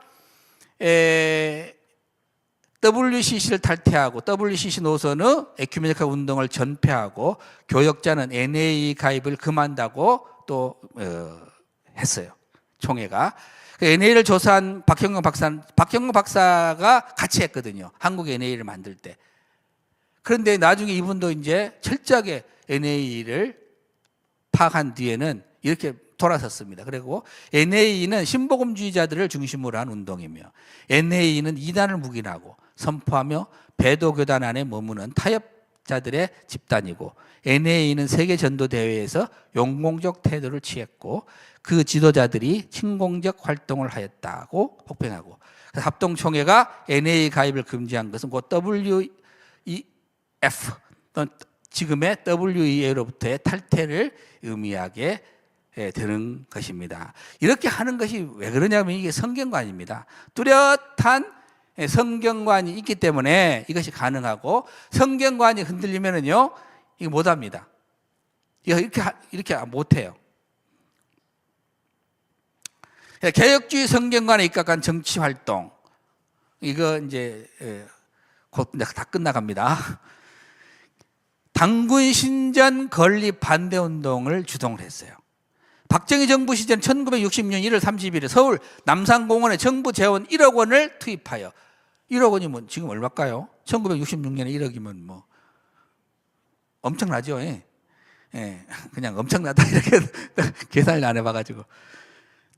WCC를 탈퇴하고 WCC 노선의 에큐메니컬 운동을 전폐하고 교역자는 NA 가입을 금한다고 또 했어요. 총회가. 그 NA를 조사한 박형광 박사가 같이 했거든요. 한국 NA를 만들 때. 그런데 나중에 이분도 이제 철저하게 NA를 파악한 뒤에는 이렇게 돌아섰습니다. 그리고 NA는 신복음주의자들을 중심으로 한 운동이며 NA는 이단을 묵인하고 선포하며 배도교단 안에 머무는 타협자들의 집단이고 NA는 세계 전도 대회에서 용공적 태도를 취했고 그 지도자들이 침공적 활동을 하였다고 혹평하고 합동총회가 NA 가입을 금지한 것은 곧 WEF 지금의 WEA로부터의 탈퇴를 의미하게 되는 것입니다. 이렇게 하는 것이 왜 그러냐면 이게 성경관입니다. 뚜렷한 성경관이 있기 때문에 이것이 가능하고 성경관이 흔들리면은요 이거 못합니다. 이렇게 못해요. 개혁주의 성경관에 입각한 정치 활동 이거 이제 곧 다 끝나갑니다. 당군 신전 건립 반대 운동을 주동을 했어요. 박정희 정부 시절 1960년 1월 30일 서울 남산공원에 정부 재원 1억 원을 투입하여 1억 원이면 지금 얼마일까요? 1966년에 1억이면 뭐 엄청나죠. 예. 그냥 엄청나다 이렇게 계산을 안 해봐가지고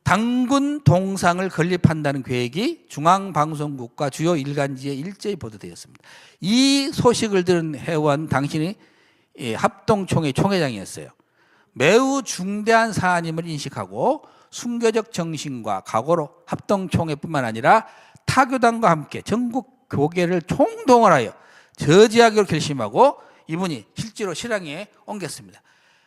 당군 동상을 건립한다는 계획이 중앙방송국과 주요 일간지에 일제히 보도되었습니다. 이 소식을 들은 회원 당신이 합동총회 총회장이었어요. 매우 중대한 사안임을 인식하고 순교적 정신과 각오로 합동총회뿐만 아니라 타교단과 함께 전국 교계를 총동원하여 저지하기로 결심하고 이분이 실제로 실행에 옮겼습니다.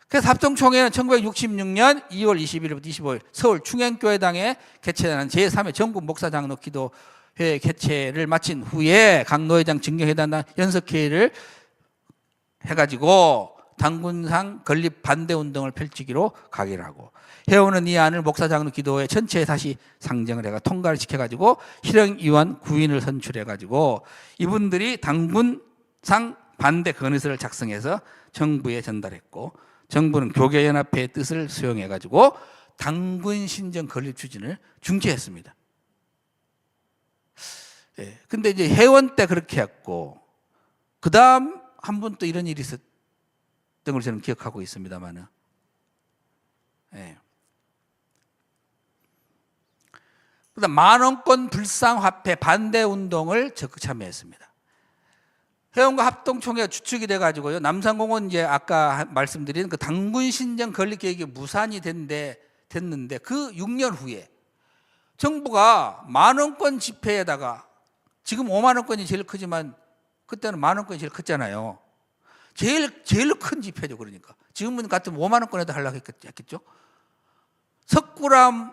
그래서 합동총회는 1966년 2월 21일부터 25일 서울 충행교회당에 개최하는 제3회 전국 목사장로 기도회 개최를 마친 후에 강노회장 증경회단 연석회의를 해가지고 당군상 건립 반대 운동을 펼치기로 가결하고 회원은 이 안을 목사장로 기도회 전체에 다시 상정을 해가 통과를 시켜가지고 실행위원 9인을 선출해가지고 이분들이 당군상 반대 건의서를 작성해서 정부에 전달했고 정부는 교계연합회의 뜻을 수용해가지고 당군 신전 건립 추진을 중지했습니다. 근데 이제 회원 때 그렇게 했고 그 다음 한 번 또 이런 일이 있었던 걸 저는 기억하고 있습니다만은. 그다음 만원권 불상화폐 반대 운동을 적극 참여했습니다. 회원과 합동총회가 주축이 돼가지고요. 남산공원 이제 아까 말씀드린 그 당군 신전 건립 계획이 무산이 됐는데 그 6년 후에 정부가 만원권 집회에다가 지금 5만 원권이 제일 크지만 그때는 만 원권이 제일 컸잖아요. 제일 큰 집회죠. 그러니까 지금은 같으면 5만 원권에도 하려고 했겠죠. 석굴암의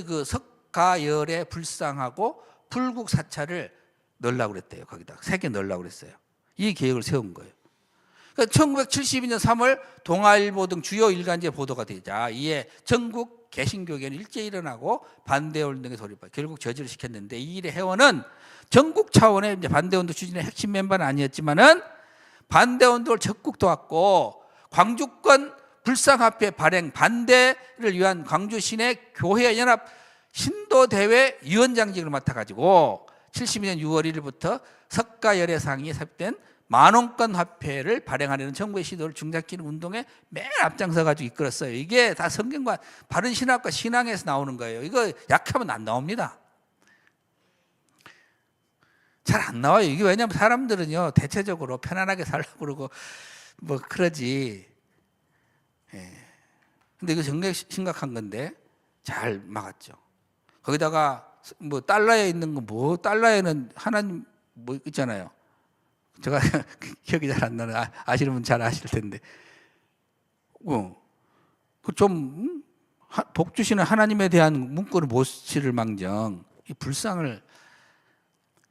그 석가열에 불상하고 불국 사찰을 넣으려고 그랬대요. 거기다 3개 넣으려고 그랬어요. 이 계획을 세운 거예요. 그러니까 1972년 3월 동아일보 등 주요 일간지에 보도가 되자 이에 전국 개신교계는 일제히 일어나고 반대운동에 돌입하고 결국 저지를 시켰는데 이 일의 해원은 전국 차원의 이제 반대운동 추진의 핵심 멤버는 아니었지만은 반대운동을 적극 도왔고 광주권 불상화폐 발행 반대를 위한 광주 시내 교회연합 신도대회 위원장직을 맡아가지고 72년 6월 1일부터 석가열애상이 삽입된 만원권 화폐를 발행하려는 정부의 시도를 중단시키는 운동에 맨 앞장서가지고 이끌었어요. 이게 다 성경과 바른 신학과 신앙에서 나오는 거예요. 이거 약하면 안 나옵니다. 잘 안 나와요. 이게 왜냐하면 사람들은요 대체적으로 편안하게 살려고 그러고 뭐 그러지. 근데 이거 정말 심각한 건데 잘 막았죠. 거기다가 뭐 달러에 있는 거 뭐 달러에는 하나님 뭐 있잖아요. 제가 기억이 잘 안 나는 아시는 분 잘 아실 텐데, 좀 복 주시는 하나님에 대한 문구를 못 실을 망정 이 불상을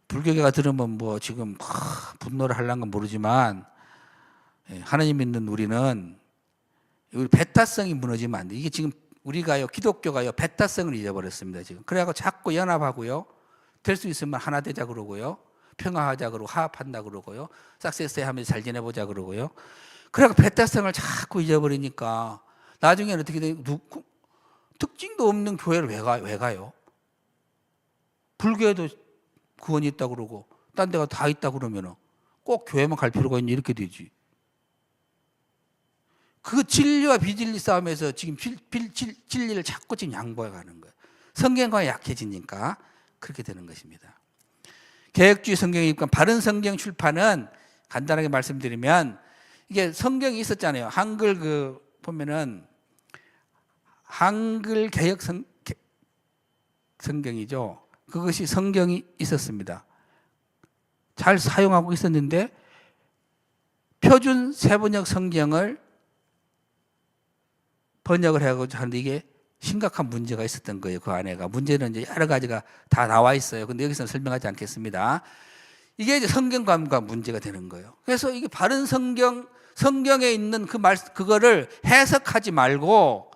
불교계가 들으면 뭐 지금 분노를 하려는 건 모르지만, 하나님 믿는 우리는 우리 배타성이 무너지면 안 돼. 이게 지금 우리가요, 기독교가요, 배타성을 잊어버렸습니다. 지금 그래갖고 자꾸 연합하고요, 될 수 있으면 하나 되자 그러고요, 평화하자 그러고 화합한다 그러고요, 싹세스에 하면서 잘 지내보자 그러고요. 그래갖고 배타성을 자꾸 잊어버리니까 나중에는 어떻게 돼? 특징도 없는 교회를 왜 가요? 불교에도 구원이 있다 그러고 딴 데가 다 있다 그러면은 꼭 교회만 갈 필요가 있니? 이렇게 되지. 그 진리와 비진리 싸움에서 지금 진리를 자꾸 지금 양보해 가는 거예요. 성경과 약해지니까 그렇게 되는 것입니다. 개혁주의 성경이니까 바른 성경 출판은 간단하게 말씀드리면, 이게 성경이 있었잖아요. 한글 보면은 한글 개혁 성경이죠. 그것이 성경이 있었습니다. 잘 사용하고 있었는데 표준 세번역 성경을 번역을 해가지고 하는데 이게 심각한 문제가 있었던 거예요. 그 안에가 문제는 이제 여러 가지가 다 나와 있어요. 근데 여기서는 설명하지 않겠습니다. 이게 이제 성경감과 문제가 되는 거예요. 그래서 이게 바른 성경에 있는 그거를 해석하지 말고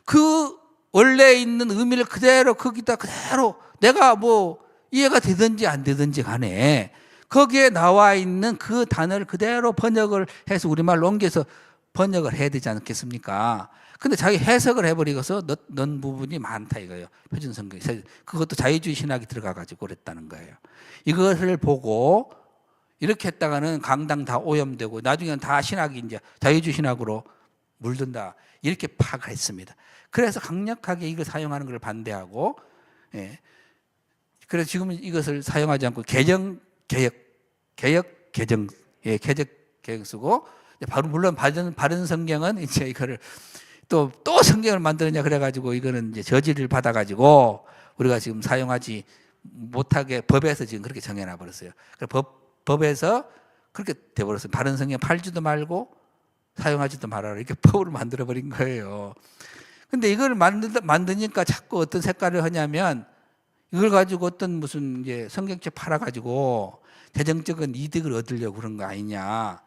그 원래 있는 의미를 그대로 거기다 그대로 내가 뭐 이해가 되든지 안 되든지 간에 거기에 나와 있는 그 단어를 그대로 번역을 해서 우리말로 옮겨서 번역을 해야 되지 않겠습니까? 근데 자기 해석을 해버리고서 넣은 부분이 많다 이거예요. 표준성경. 그것도 자유주의 신학이 들어가가지고 그랬다는 거예요. 이것을 보고 이렇게 했다가는 강당 다 오염되고 나중에는 다 신학이 이제 자유주의 신학으로 물든다. 이렇게 파악을 했습니다. 그래서 강력하게 이걸 사용하는 걸 반대하고, 그래서 지금은 이것을 사용하지 않고 개정 쓰고, 물론 바른 성경은 이제 이거를 또 성경을 만드느냐 그래가지고 이거는 이제 저지를 받아가지고 우리가 지금 사용하지 못하게 법에서 지금 그렇게 정해놔 버렸어요. 법에서 그렇게 돼버렸어요. 바른 성경 팔지도 말고 사용하지도 말아라 이렇게 법으로 만들어 버린 거예요. 근데 이걸 만드니까 자꾸 어떤 색깔을 하냐면 이걸 가지고 어떤 무슨 이제 성경책 팔아가지고 재정적인 이득을 얻으려고 그런 거 아니냐.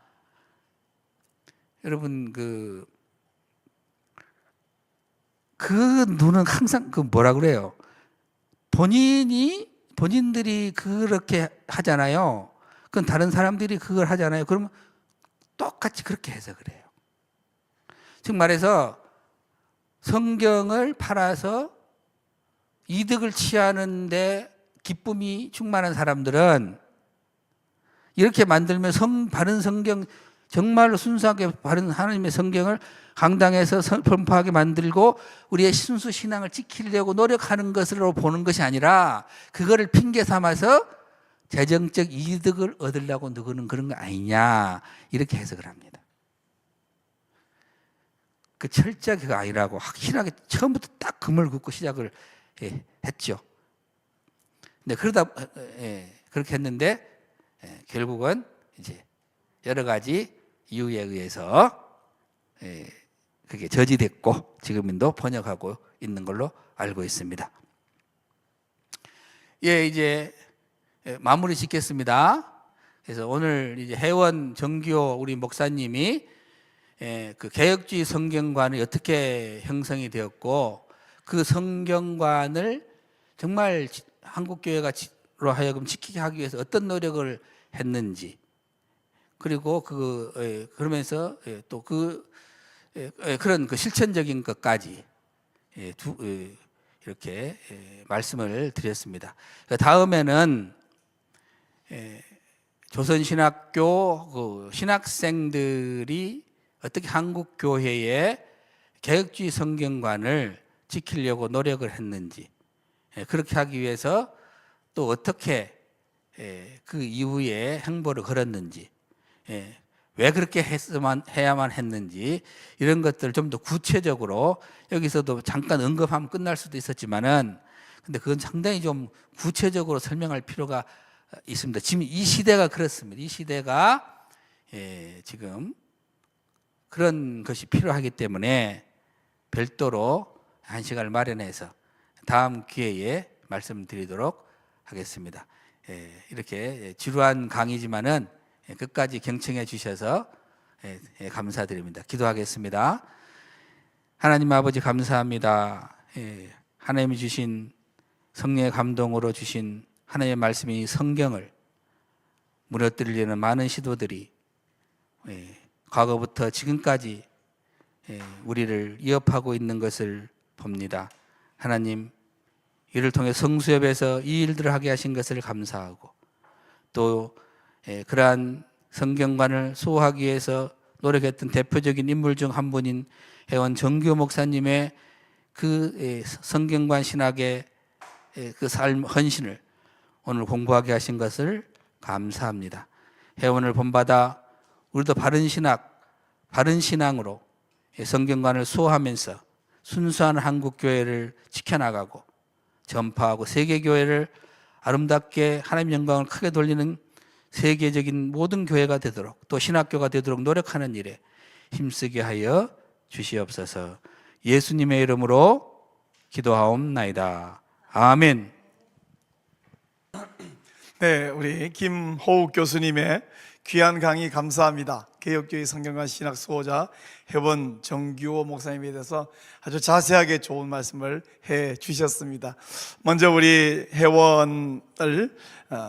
여러분 그 눈은 항상 뭐라 그래요? 본인들이 그렇게 하잖아요. 그건 다른 사람들이 그걸 하잖아요. 그러면 똑같이 그렇게 해석을 해요. 즉 말해서 성경을 팔아서 이득을 취하는데 기쁨이 충만한 사람들은 이렇게 만들면 바른 성경, 정말로 순수하게 바른 하나님의 성경을 강당에서 선포하게 만들고 우리의 순수 신앙을 지키려고 노력하는 것으로 보는 것이 아니라 그거를 핑계 삼아서 재정적 이득을 얻으려고 누구는 그런 거 아니냐 이렇게 해석을 합니다. 그 철저하게 그거 아니라고 확실하게 처음부터 딱 금을 긋고 시작을 했죠. 근데 그러다 그렇게 했는데 결국은 이제 여러 가지 이유에 의해서 그게 저지됐고 지금도 번역하고 있는 걸로 알고 있습니다. 이제 마무리 짓겠습니다. 그래서 오늘 이제 해원 정규호 우리 목사님이 그 개혁주의 성경관이 어떻게 형성이 되었고 그 성경관을 정말 한국교회가 로 하여금 지키게 하기 위해서 어떤 노력을 했는지, 그리고 그러면서 또 그런 실천적인 것까지 이렇게 말씀을 드렸습니다. 다음에는 조선신학교 신학생들이 어떻게 한국교회의 개혁주의 성경관을 지키려고 노력을 했는지, 그렇게 하기 위해서 또 어떻게 그 이후에 행보를 걸었는지, 왜 그렇게 해야만 했는지 이런 것들을 좀 더 구체적으로 여기서도 잠깐 언급하면 끝날 수도 있었지만은 근데 그건 상당히 좀 구체적으로 설명할 필요가 있습니다. 지금 이 시대가 그렇습니다. 이 시대가 지금 그런 것이 필요하기 때문에 별도로 한 시간을 마련해서 다음 기회에 말씀드리도록 하겠습니다. 이렇게 지루한 강의지만은 끝까지 경청해 주셔서 감사드립니다. 기도하겠습니다. 하나님 아버지 감사합니다. 하나님이 주신 성령의 감동으로 주신 하나님의 말씀이 성경을 무너뜨리려는 많은 시도들이 과거부터 지금까지 우리를 위협하고 있는 것을 봅니다. 하나님, 이를 통해 성수협에서 이 일들을 하게 하신 것을 감사하고 또 그러한 성경관을 수호하기 위해서 노력했던 대표적인 인물 중 한 분인 회원 정규 목사님의 그 성경관 신학의 그 삶 헌신을 오늘 공부하게 하신 것을 감사합니다. 회원을 본받아 우리도 바른 신학, 바른 신앙으로 성경관을 수호하면서 순수한 한국교회를 지켜나가고 전파하고 세계교회를 아름답게 하나님 영광을 크게 돌리는 세계적인 모든 교회가 되도록 또 신학교가 되도록 노력하는 일에 힘쓰게 하여 주시옵소서. 예수님의 이름으로 기도하옵나이다. 아멘. 네, 우리 김호욱 교수님의 귀한 강의 감사합니다. 개혁교회 성경관 신학 수호자 회원 정규호 목사님에 대해서 아주 자세하게 좋은 말씀을 해 주셨습니다. 먼저 우리 회원을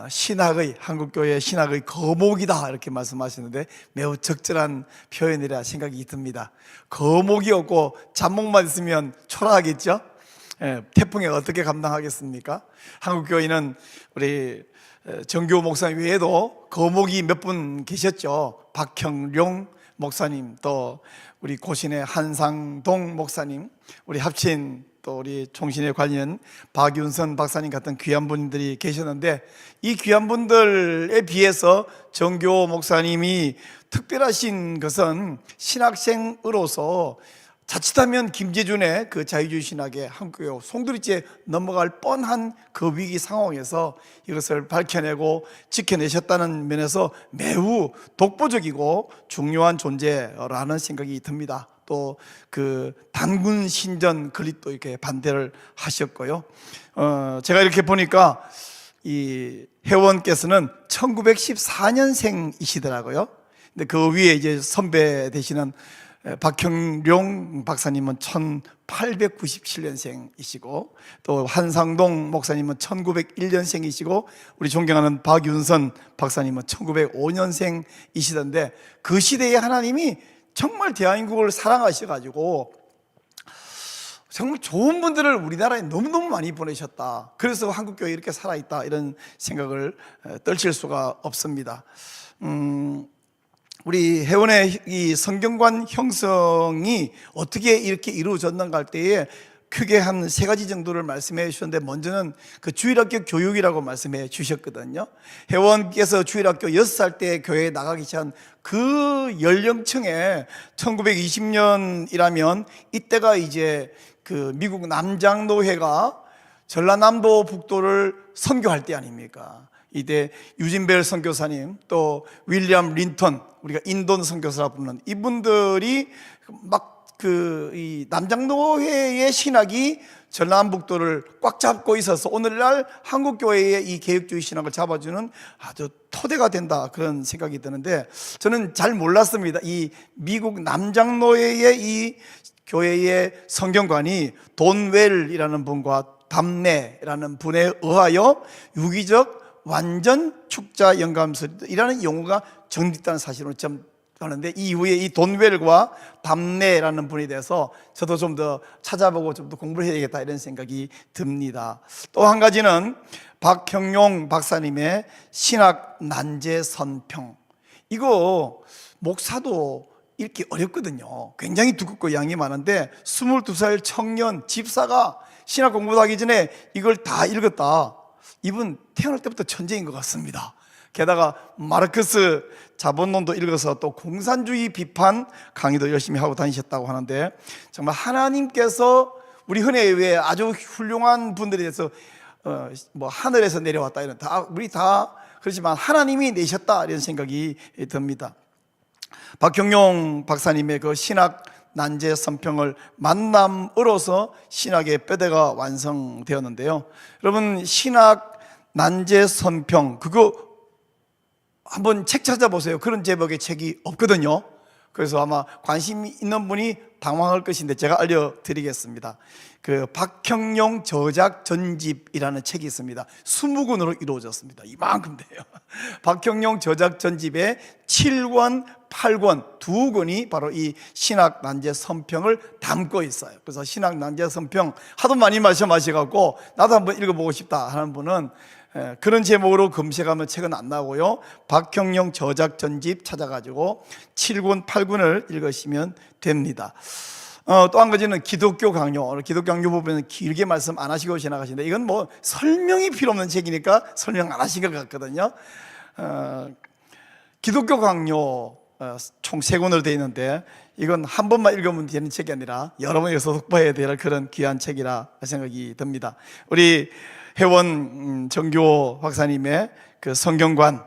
신학의 한국교회 신학의 거목이다 이렇게 말씀하시는데 매우 적절한 표현이라 생각이 듭니다. 거목이 없고 잡목만 있으면 초라하겠죠? 태풍에 어떻게 감당하겠습니까? 한국교회는 우리 정규호 목사님 외에도 거목이 몇 분 계셨죠. 박형룡 목사님, 또 우리 고신의 한상동 목사님, 우리 합친 또 우리 총신의 관련 박윤선 박사님 같은 귀한 분들이 계셨는데 이 귀한 분들에 비해서 정규호 목사님이 특별하신 것은 신학생으로서 자칫하면 김재준의 그 자유주의 신학의 한국교회 송두리째 넘어갈 뻔한 그 위기 상황에서 이것을 밝혀내고 지켜내셨다는 면에서 매우 독보적이고 중요한 존재라는 생각이 듭니다. 또 그 단군 신전 건립도 이렇게 반대를 하셨고요. 제가 이렇게 보니까 이 회원께서는 1914년생이시더라고요. 근데 그 위에 이제 선배 되시는 박형룡 박사님은 1897년생이시고 또 한상동 목사님은 1901년생이시고 우리 존경하는 박윤선 박사님은 1905년생이시던데 그 시대에 하나님이 정말 대한민국을 사랑하셔가지고 정말 좋은 분들을 우리나라에 너무너무 많이 보내셨다. 그래서 한국교회 이렇게 살아있다 이런 생각을 떨칠 수가 없습니다. 우리 회원의 이 성경관 형성이 어떻게 이렇게 이루어졌는가 할 때에 크게 한 세 가지 정도를 말씀해 주셨는데 먼저는 그 주일학교 교육이라고 말씀해 주셨거든요. 회원께서 주일학교 6살 때 교회에 나가기 시작한 그 연령층에 1920년이라면 이때가 이제 그 미국 남장노회가 전라남도 북도를 선교할 때 아닙니까? 이때 유진벨 선교사님 또 윌리엄 린턴 우리가 인돈 선교사라 부르는 이분들이 막 이 남장노회의 신학이 전남북도를 꽉 잡고 있어서 오늘날 한국교회의 이 개혁주의 신학을 잡아주는 아주 토대가 된다 그런 생각이 드는데 저는 잘 몰랐습니다. 이 미국 남장노회의 이 교회의 성경관이 돈 웰이라는 분과 담내라는 분에 의하여 유기적 완전 축자 영감설이라는 용어가 정립된 사실으로 좀 하는데 이후에 이 돈웰과 담내라는 분에 대해서 저도 좀 더 찾아보고 좀 더 공부를 해야 되겠다 이런 생각이 듭니다. 또 한 가지는 박형룡 박사님의 신학 난제 선평, 이거 목사도 읽기 어렵거든요. 굉장히 두껍고 양이 많은데 22살 청년 집사가 신학 공부도 하기 전에 이걸 다 읽었다. 이분 태어날 때부터 천재인 것 같습니다. 게다가 마르크스 자본론도 읽어서 또 공산주의 비판 강의도 열심히 하고 다니셨다고 하는데 정말 하나님께서 우리 흔히 왜 아주 훌륭한 분들에 대해서 뭐 하늘에서 내려왔다 이런 우리 다 그렇지만 하나님이 내셨다 이런 생각이 듭니다. 박형용 박사님의 그 신학 난제 선평을 만남으로써 신학의 뼈대가 완성되었는데요. 여러분, 신학 난제 선평 그거 한번 책 찾아보세요. 그런 제목의 책이 없거든요. 그래서 아마 관심 있는 분이 당황할 것인데 제가 알려드리겠습니다. 그 박형용 저작 전집이라는 책이 있습니다. 20권으로 이루어졌습니다. 이만큼 돼요. 박형용 저작 전집의 7권, 8권 두 권이 바로 이 신학 난제 선평을 담고 있어요. 그래서 신학 난제 선평 하도 많이 마셔갖고 나도 한번 읽어보고 싶다 하는 분은 그런 제목으로 검색하면 책은 안 나오고요. 박형용 저작 전집 찾아가지고 7권, 8권을 읽으시면 됩니다. 또 한 가지는 기독교 강요. 오늘 기독교 강요 부분은 길게 말씀 안 하시고 지나가시는데 이건 뭐 설명이 필요 없는 책이니까 설명 안 하신 것 같거든요. 기독교 강요 총 3권으로 되어 있는데 이건 한 번만 읽으면 되는 책이 아니라 여러 번 읽어서 독봐야 될 그런 귀한 책이라 생각이 듭니다. 우리 회원 정교 박사님의 그 성경관,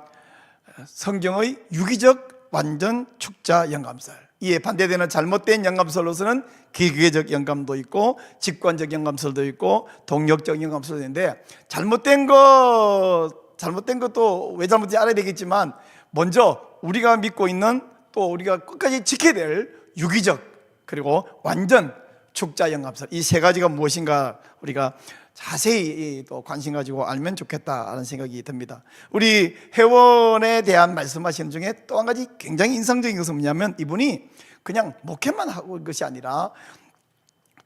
성경의 유기적 완전 축자 영감설, 이에 반대되는 잘못된 영감설로서는 기계적 영감도 있고 직관적 영감설도 있고 동력적 영감설도 있는데 잘못된 것도 왜 잘못인지 알아야 되겠지만 먼저 우리가 믿고 있는 또 우리가 끝까지 지켜야 될 유기적 그리고 완전 축자 영감설, 이 3가지가 무엇인가 우리가 자세히 또 관심 가지고 알면 좋겠다라는 생각이 듭니다. 우리 회원에 대한 말씀하시는 중에 또 한 가지 굉장히 인상적인 것은 뭐냐면 이분이 그냥 목회만 하고 있는 것이 아니라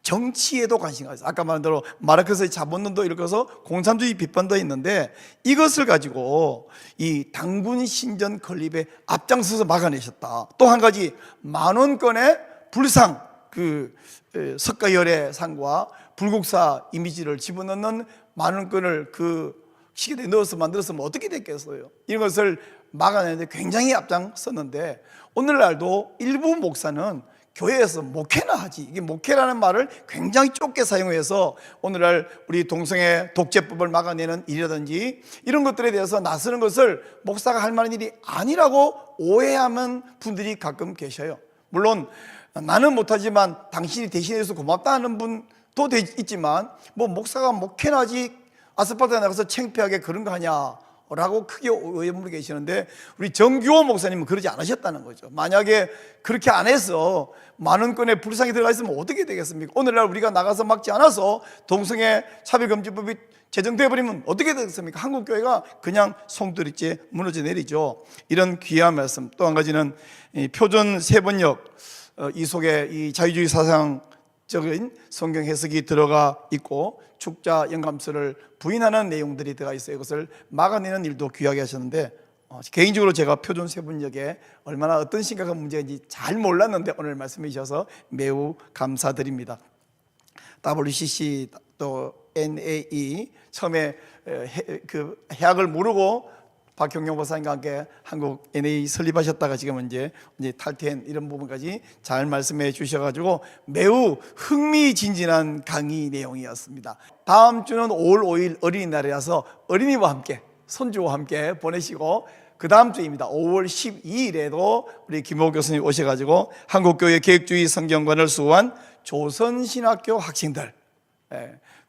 정치에도 관심이 있어요. 아까 말한 대로 마르크스의 자본론도 읽어서 공산주의 비판도 있는데 이것을 가지고 이 당군 신전 건립에 앞장서서 막아내셨다. 또 한 가지 10,000건의 불상 그 석가열애상과 불국사 이미지를 집어넣는 10,000건을 그 시계에 넣어서 만들었으면 어떻게 됐겠어요? 이런 것을 막아내는데 굉장히 앞장섰는데 오늘날도 일부 목사는 교회에서 목회나 하지, 이게 목회라는 말을 굉장히 좁게 사용해서 오늘날 우리 동성애 독재법을 막아내는 일이라든지 이런 것들에 대해서 나서는 것을 목사가 할 만한 일이 아니라고 오해하는 분들이 가끔 계셔요. 물론 나는 못하지만 당신이 대신해서 고맙다 하는 분도 있지만 뭐 목사가 목회나 하지 아스팔트에 나가서 창피하게 그런 거 하냐 라고 크게 오해물고 계시는데 우리 정규호 목사님은 그러지 않으셨다는 거죠. 만약에 그렇게 안 해서 10,000건의 불상이 들어가 있으면 어떻게 되겠습니까? 오늘날 우리가 나가서 막지 않아서 동성애 차별금지법이 제정되어 버리면 어떻게 되겠습니까? 한국교회가 그냥 송두리째 무너져 내리죠. 이런 귀한 말씀. 또 한 가지는 표준 세번역 이 속에 이 자유주의 사상적인 성경 해석이 들어가 있고 축자 영감설을 부인하는 내용들이 들어가 있어요. 이것을 막아내는 일도 귀하게 하셨는데 개인적으로 제가 표준 세번역에 얼마나 어떤 심각한 문제인지 잘 몰랐는데 오늘 말씀해 주셔서 매우 감사드립니다. WCC 또 NAE 처음에 그 해학을 모르고 박형용 박사님과 함께 한국 NA 설립하셨다가 지금은 이제 탈퇴한 이런 부분까지 잘 말씀해 주셔가지고 매우 흥미진진한 강의 내용이었습니다. 다음 주는 5월 5일 어린이날이라서 어린이와 함께 손주와 함께 보내시고 그 다음 주입니다. 5월 12일에도 우리 김호 교수님 오셔가지고 한국교회 계획주의 성경관을 수호한 조선신학교 학생들,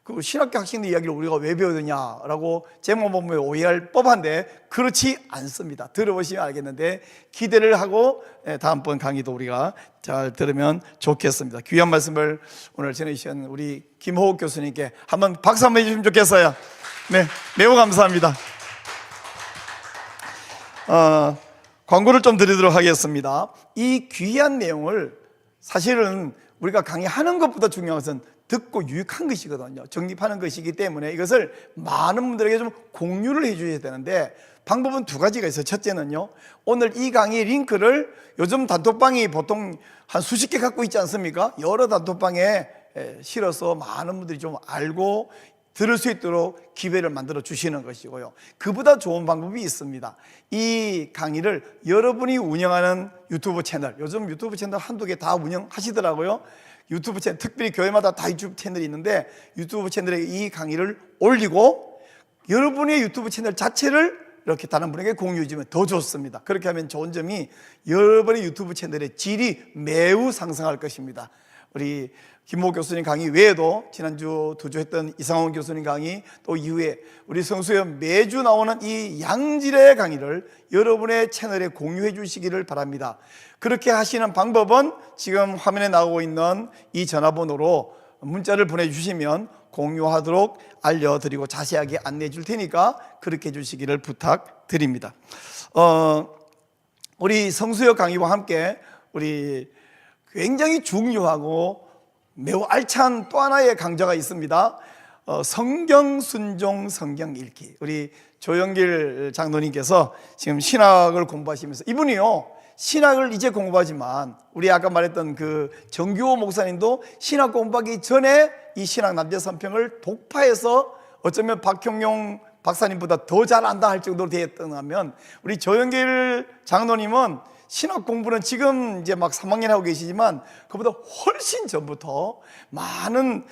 그 신학교 학생들 이야기를 우리가 왜 배워야 되냐라고 제목 보면 오해할 법한데 그렇지 않습니다. 들어보시면 알겠는데 기대를 하고 다음번 강의도 우리가 잘 들으면 좋겠습니다. 귀한 말씀을 오늘 전해주신 우리 김호욱 교수님께 한번 박수 한번 해주시면 좋겠어요. 네, 매우 감사합니다. 광고를 좀 드리도록 하겠습니다. 이 귀한 내용을 사실은 우리가 강의하는 것보다 중요한 것은 듣고 유익한 것이거든요. 정립하는 것이기 때문에 이것을 많은 분들에게 좀 공유를 해 주셔야 되는데 방법은 2가지가 있어요. 첫째는요, 오늘 이 강의 링크를 요즘 단톡방이 보통 한 수십 개 갖고 있지 않습니까? 여러 단톡방에 실어서 많은 분들이 좀 알고 들을 수 있도록 기회를 만들어 주시는 것이고요. 그보다 좋은 방법이 있습니다. 이 강의를 여러분이 운영하는 유튜브 채널, 요즘 유튜브 채널 한두 개 다 운영하시더라고요. 유튜브 채널, 특별히 교회마다 다 유튜브 채널이 있는데 유튜브 채널에 이 강의를 올리고 여러분의 유튜브 채널 자체를 이렇게 다른 분에게 공유해 주면 더 좋습니다. 그렇게 하면 좋은 점이 여러분의 유튜브 채널의 질이 매우 상승할 것입니다. 우리 김모 교수님 강의 외에도 지난주 2주 했던 이상원 교수님 강의, 또 이후에 우리 성수협 매주 나오는 이 양질의 강의를 여러분의 채널에 공유해 주시기를 바랍니다. 그렇게 하시는 방법은 지금 화면에 나오고 있는 이 전화번호로 문자를 보내주시면 공유하도록 알려드리고 자세하게 안내해 줄 테니까 그렇게 해주시기를 부탁드립니다. 우리 성수협 강의와 함께 우리 굉장히 중요하고 매우 알찬 또 하나의 강좌가 있습니다. 성경 순종 성경 읽기. 우리 조영길 장로님께서 지금 신학을 공부하시면서, 이분이요 신학을 이제 공부하지만 우리 아까 말했던 그 정규호 목사님도 신학 공부하기 전에 이 신학 남자 선평을 독파해서 어쩌면 박형용 박사님보다 더 잘 안다 할 정도로 되었던 하면, 우리 조영길 장로님은 신학 공부는 지금 이제 막 3학년 하고 계시지만 그보다 훨씬 전부터 많은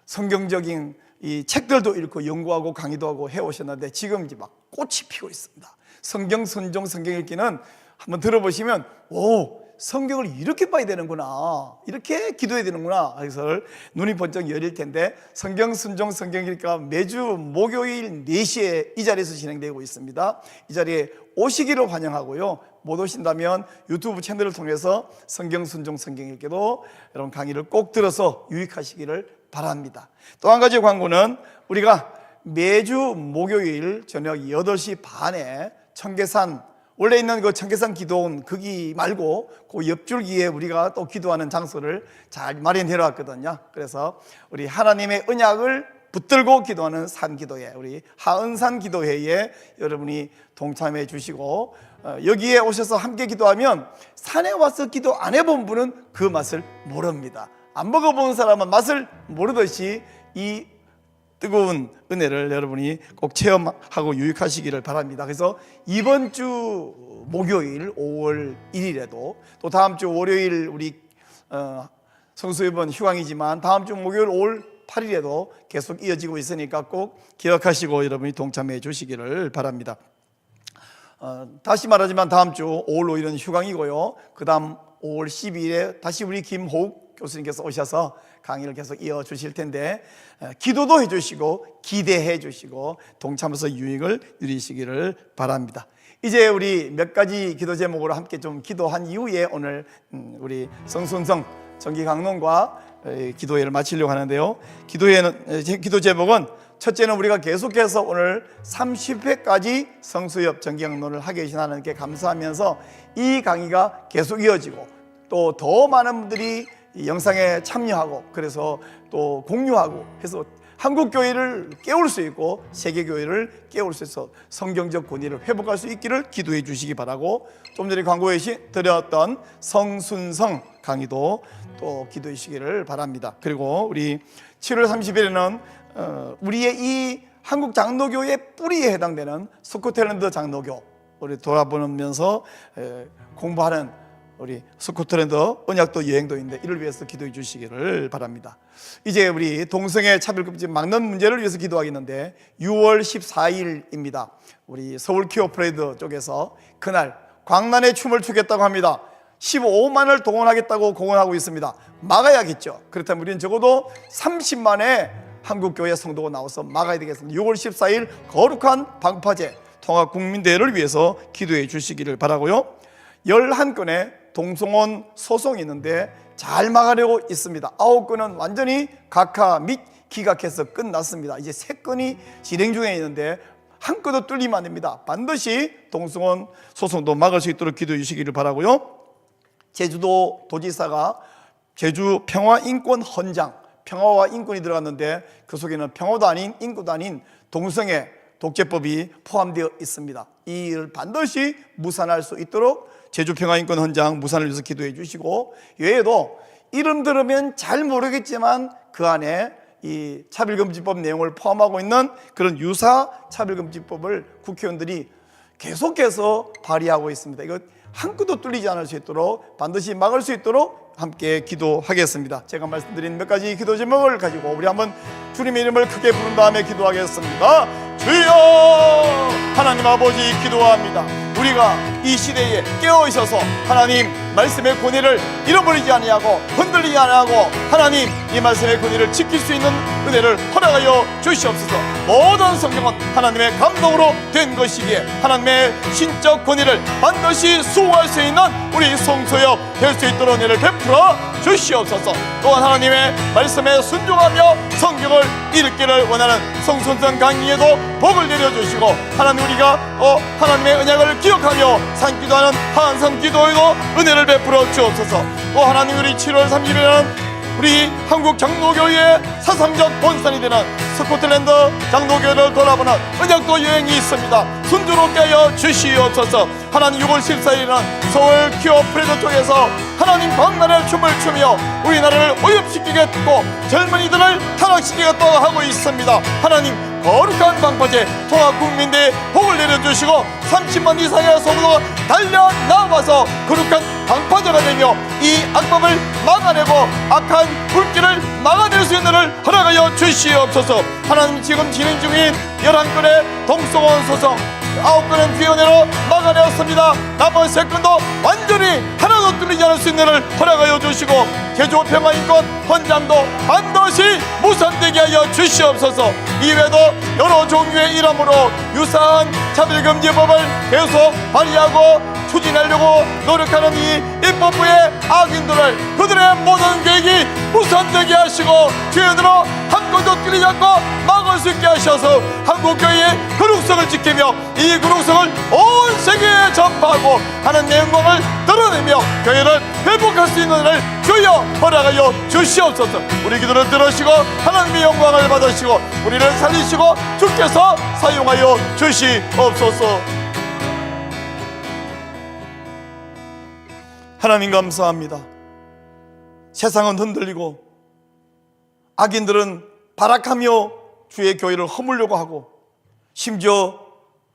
성경적인 이 책들도 읽고 연구하고 강의도 하고 해오셨는데 지금 이제 막 꽃이 피고 있습니다. 성경 순종 성경 읽기는 한번 들어보시면, 오, 성경을 이렇게 봐야 되는구나, 이렇게 기도해야 되는구나 해서 눈이 번쩍 열릴 텐데, 성경 순종 성경 읽기가 매주 목요일 4시에 이 자리에서 진행되고 있습니다. 이 자리에 오시기를 환영하고요, 못 오신다면 유튜브 채널을 통해서 성경 순종 성경 읽기도 여러분 강의를 꼭 들어서 유익하시기를 바랍니다. 또 한 가지 광고는, 우리가 매주 목요일 저녁 8시 반에 청계산, 원래 있는 그 청계산 기도원 거기 말고 그 옆줄기에 우리가 또 기도하는 장소를 잘 마련해 놨거든요. 그래서 우리 하나님의 언약을 붙들고 기도하는 산기도회, 우리 하은산 기도회에 여러분이 동참해 주시고, 여기에 오셔서 함께 기도하면 산에 와서 기도 안 해본 분은 그 맛을 모릅니다. 안 먹어본 사람은 맛을 모르듯이 이 뜨거운 은혜를 여러분이 꼭 체험하고 유익하시기를 바랍니다. 그래서 이번 주 목요일 5월 1일에도, 또 다음 주 월요일 우리 성수협은 휴강이지만 다음 주 목요일 5월 8일에도 계속 이어지고 있으니까 꼭 기억하시고 여러분이 동참해 주시기를 바랍니다. 다시 말하지만 다음 주 5월 5일은 휴강이고요, 그 다음 5월 12일에 다시 우리 김호욱 교수님께서 오셔서 강의를 계속 이어주실 텐데, 기도도 해주시고 기대해 주시고 동참해서 유익을 누리시기를 바랍니다. 이제 우리 몇 가지 기도 제목으로 함께 좀 기도한 이후에 오늘 우리 성순성 정기강론과 기도회를 마치려고 하는데요, 기도 제목은, 첫째는 우리가 계속해서 오늘 30회까지 성수협 정기강론을 하게 해주신 하나님께 감사하면서 이 강의가 계속 이어지고 또 더 많은 분들이 이 영상에 참여하고, 그래서 또 공유하고 해서 한국교회를 깨울 수 있고 세계교회를 깨울 수 있어 성경적 권위를 회복할 수 있기를 기도해 주시기 바라고, 좀 전에 광고에 드렸던 성순성 강의도 또 기도해 주시기를 바랍니다. 그리고 우리 7월 30일에는 우리의 이 한국 장로교의 뿌리에 해당되는 스코틀랜드 장로교 우리 돌아보면서 공부하는 우리 스코틀랜드 언약도 여행도 있는데 이를 위해서 기도해 주시기를 바랍니다. 이제 우리 동성애 차별금지 막는 문제를 위해서 기도하겠는데, 6월 14일입니다. 우리 서울 키오프레이드 쪽에서 그날 광란의 춤을 추겠다고 합니다. 15만을 동원하겠다고 공언하고 있습니다. 막아야겠죠. 그렇다면 우리는 적어도 30만의 한국교회 성도가 나와서 막아야 되겠습니다. 6월 14일 거룩한 방파제 통합국민대회를 위해서 기도해 주시기를 바라고요. 11건의 동성혼 소송이 있는데 잘 막으려고 있습니다. 9건은 완전히 각하 및 기각해서 끝났습니다. 이제 3건이 진행 중에 있는데 한 건도 뚫리면 안 됩니다. 반드시 동성혼 소송도 막을 수 있도록 기도해 주시기를 바라고요. 제주도 도지사가 제주 평화인권 헌장, 평화와 인권이 들어갔는데 그 속에는 평화도 아닌 인권도 아닌 동성애 독재법이 포함되어 있습니다. 이 일을 반드시 무산할 수 있도록 제주 평화인권 헌장 무산을 위해서 기도해 주시고, 외에도 이름 들으면 잘 모르겠지만 그 안에 이 차별금지법 내용을 포함하고 있는 그런 유사 차별금지법을 국회의원들이 계속해서 발의하고 있습니다. 이거 한 끗도 뚫리지 않을 수 있도록 반드시 막을 수 있도록 함께 기도하겠습니다. 제가 말씀드린 몇 가지 기도 제목을 가지고 우리 한번 주님의 이름을 크게 부른 다음에 기도하겠습니다. 주여, 하나님 아버지 기도합니다. 우리가 이 시대에 깨어있어서 하나님 말씀의 권위를 잃어버리지 아니하고 흔들리지 아니하고 하나님 이 말씀의 권위를 지킬 수 있는 은혜를 허락하여 주시옵소서. 모든 성경은 하나님의 감동으로 된 것이기에 하나님의 신적 권위를 반드시 수호할 수 있는 우리 성소역 될 수 있도록 은혜를 베풀어 주시옵소서. 또한 하나님의 말씀에 순종하며 성경을 읽기를 원하는 성순성 강의에도 복을 내려주시고 하나님 우리가 하나님의 언약을 기억하며 산기도 하는 한성 기도에도 은혜를 베풀어 주옵소서. 또 하나님 우리 7월 30일에는 우리 한국 장로교회의 사상적 본산이 되는 스코틀랜드 장로교회를 돌아보는 언약도 여행이 있습니다. 순조롭게 하여 주시옵소서. 하나님 6월 14일에는 서울 퀴어 프레드 쪽에서 하나님 광란의 춤을 추며 우리나라를 오염시키겠고 젊은이들을 타락시키겠다고 하고 있습니다. 하나님 거룩한 방파제 통합 국민대에 복을 내려주시고 30만 이상의 성도가 달려나와서 거룩한 방파제가 되며 이 악법을 막아내고 악한 불길을 막아낼 수 있는 일을 허락하여 주시옵소서. 하나님 지금 진행 중인 11건의 동성원 소송 9건은 귀원회로 막아내었습니다. 남은 3건도 완전히 하나도 뚫리지 않을 수 있는 일을 허락하여 주시고 제주 평화인권 헌장도 반드시 무산되게 하여 주시옵소서. 이외에도 여러 종류의 일함으로 유사한 차별금지법을 계속 발의하고 추진하려고 노력하는 이 입법부의 악인들을 그들의 모든 계획이 무산되게 하시고 죄인으로 한 건도 뚫리지 않고 막을 수 있게 하셔서 한국교회의 거룩성을 지키며 이 거룩성을 온 세계에 전파하고 하나님의 영광을 드러내며 교회를 회복할 수 있는 일을 주여 허락하여 주시옵소서. 우리 기도를 들으시고 하나님의 영광을 받으시고 우리를 살리시고 주께서 사용하여 주시옵소서. 하나님 감사합니다. 세상은 흔들리고 악인들은 발악하며 주의 교회를 허물려고 하고 심지어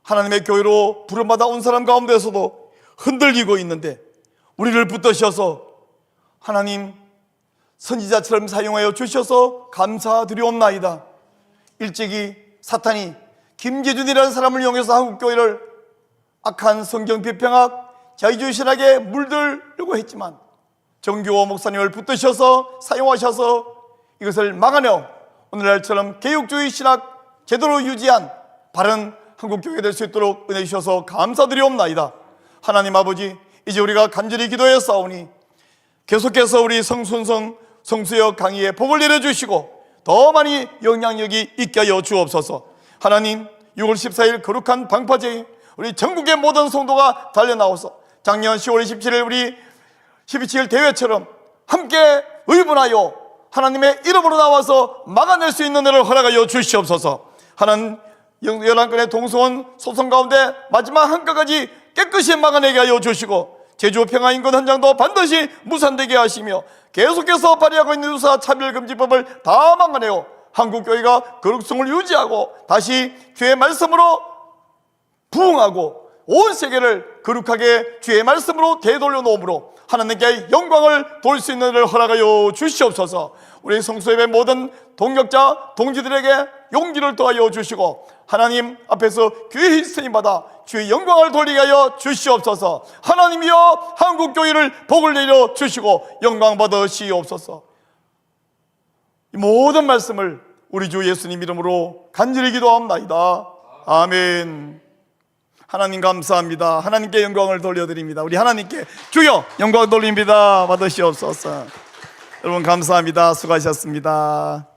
하나님의 교회로 부름받아 온 사람 가운데서도 흔들리고 있는데 우리를 붙드셔서 하나님 선지자처럼 사용하여 주셔서 감사드리옵나이다. 일찍이 사탄이 김재준이라는 사람을 이용해서 한국교회를 악한 성경 비평학 자유주의 신학에 물들려고 했지만 정교호 목사님을 붙드셔서 사용하셔서 이것을 막아내어 오늘날처럼 개혁주의 신학 제도로 유지한 바른 한국교회가 될 수 있도록 은혜 주셔서 감사드리옵나이다. 하나님 아버지, 이제 우리가 간절히 기도해 싸우니 계속해서 우리 성순성 성수역 강의에 복을 내려주시고 더 많이 영향력이 있게 하여 주옵소서. 하나님 6월 14일 거룩한 방파제에 우리 전국의 모든 성도가 달려나와서 작년 10월 27일 우리 12.7 대회처럼 함께 의분하여 하나님의 이름으로 나와서 막아낼 수 있는 일을 허락하여 주시옵소서. 하나님 11건의 동성원 소송 가운데 마지막 한 건까지 깨끗이 막아내게 하여 주시고 제주 평화인권 헌장도 반드시 무산되게 하시며 계속해서 발의하고 있는 유사 차별금지법을 다 막아내어 한국교회가 거룩성을 유지하고 다시 주의 말씀으로 부응하고 온 세계를 거룩하게 주의 말씀으로 되돌려 놓음으로 하나님께 영광을 돌 수 있는 일을 허락하여 주시옵소서. 우리 성수예배 모든 동역자 동지들에게 용기를 더하여 주시고 하나님 앞에서 귀히 쓰임받아 주의 영광을 돌리게 하여 주시옵소서. 하나님이여 한국교회를 복을 내려 주시고 영광 받으시옵소서. 이 모든 말씀을 우리 주 예수님 이름으로 간절히 기도합나이다. 아멘. 하나님 감사합니다. 하나님께 영광을 돌려드립니다. 우리 하나님께 주여 영광 돌립니다. 받으시옵소서. 여러분 감사합니다. 수고하셨습니다.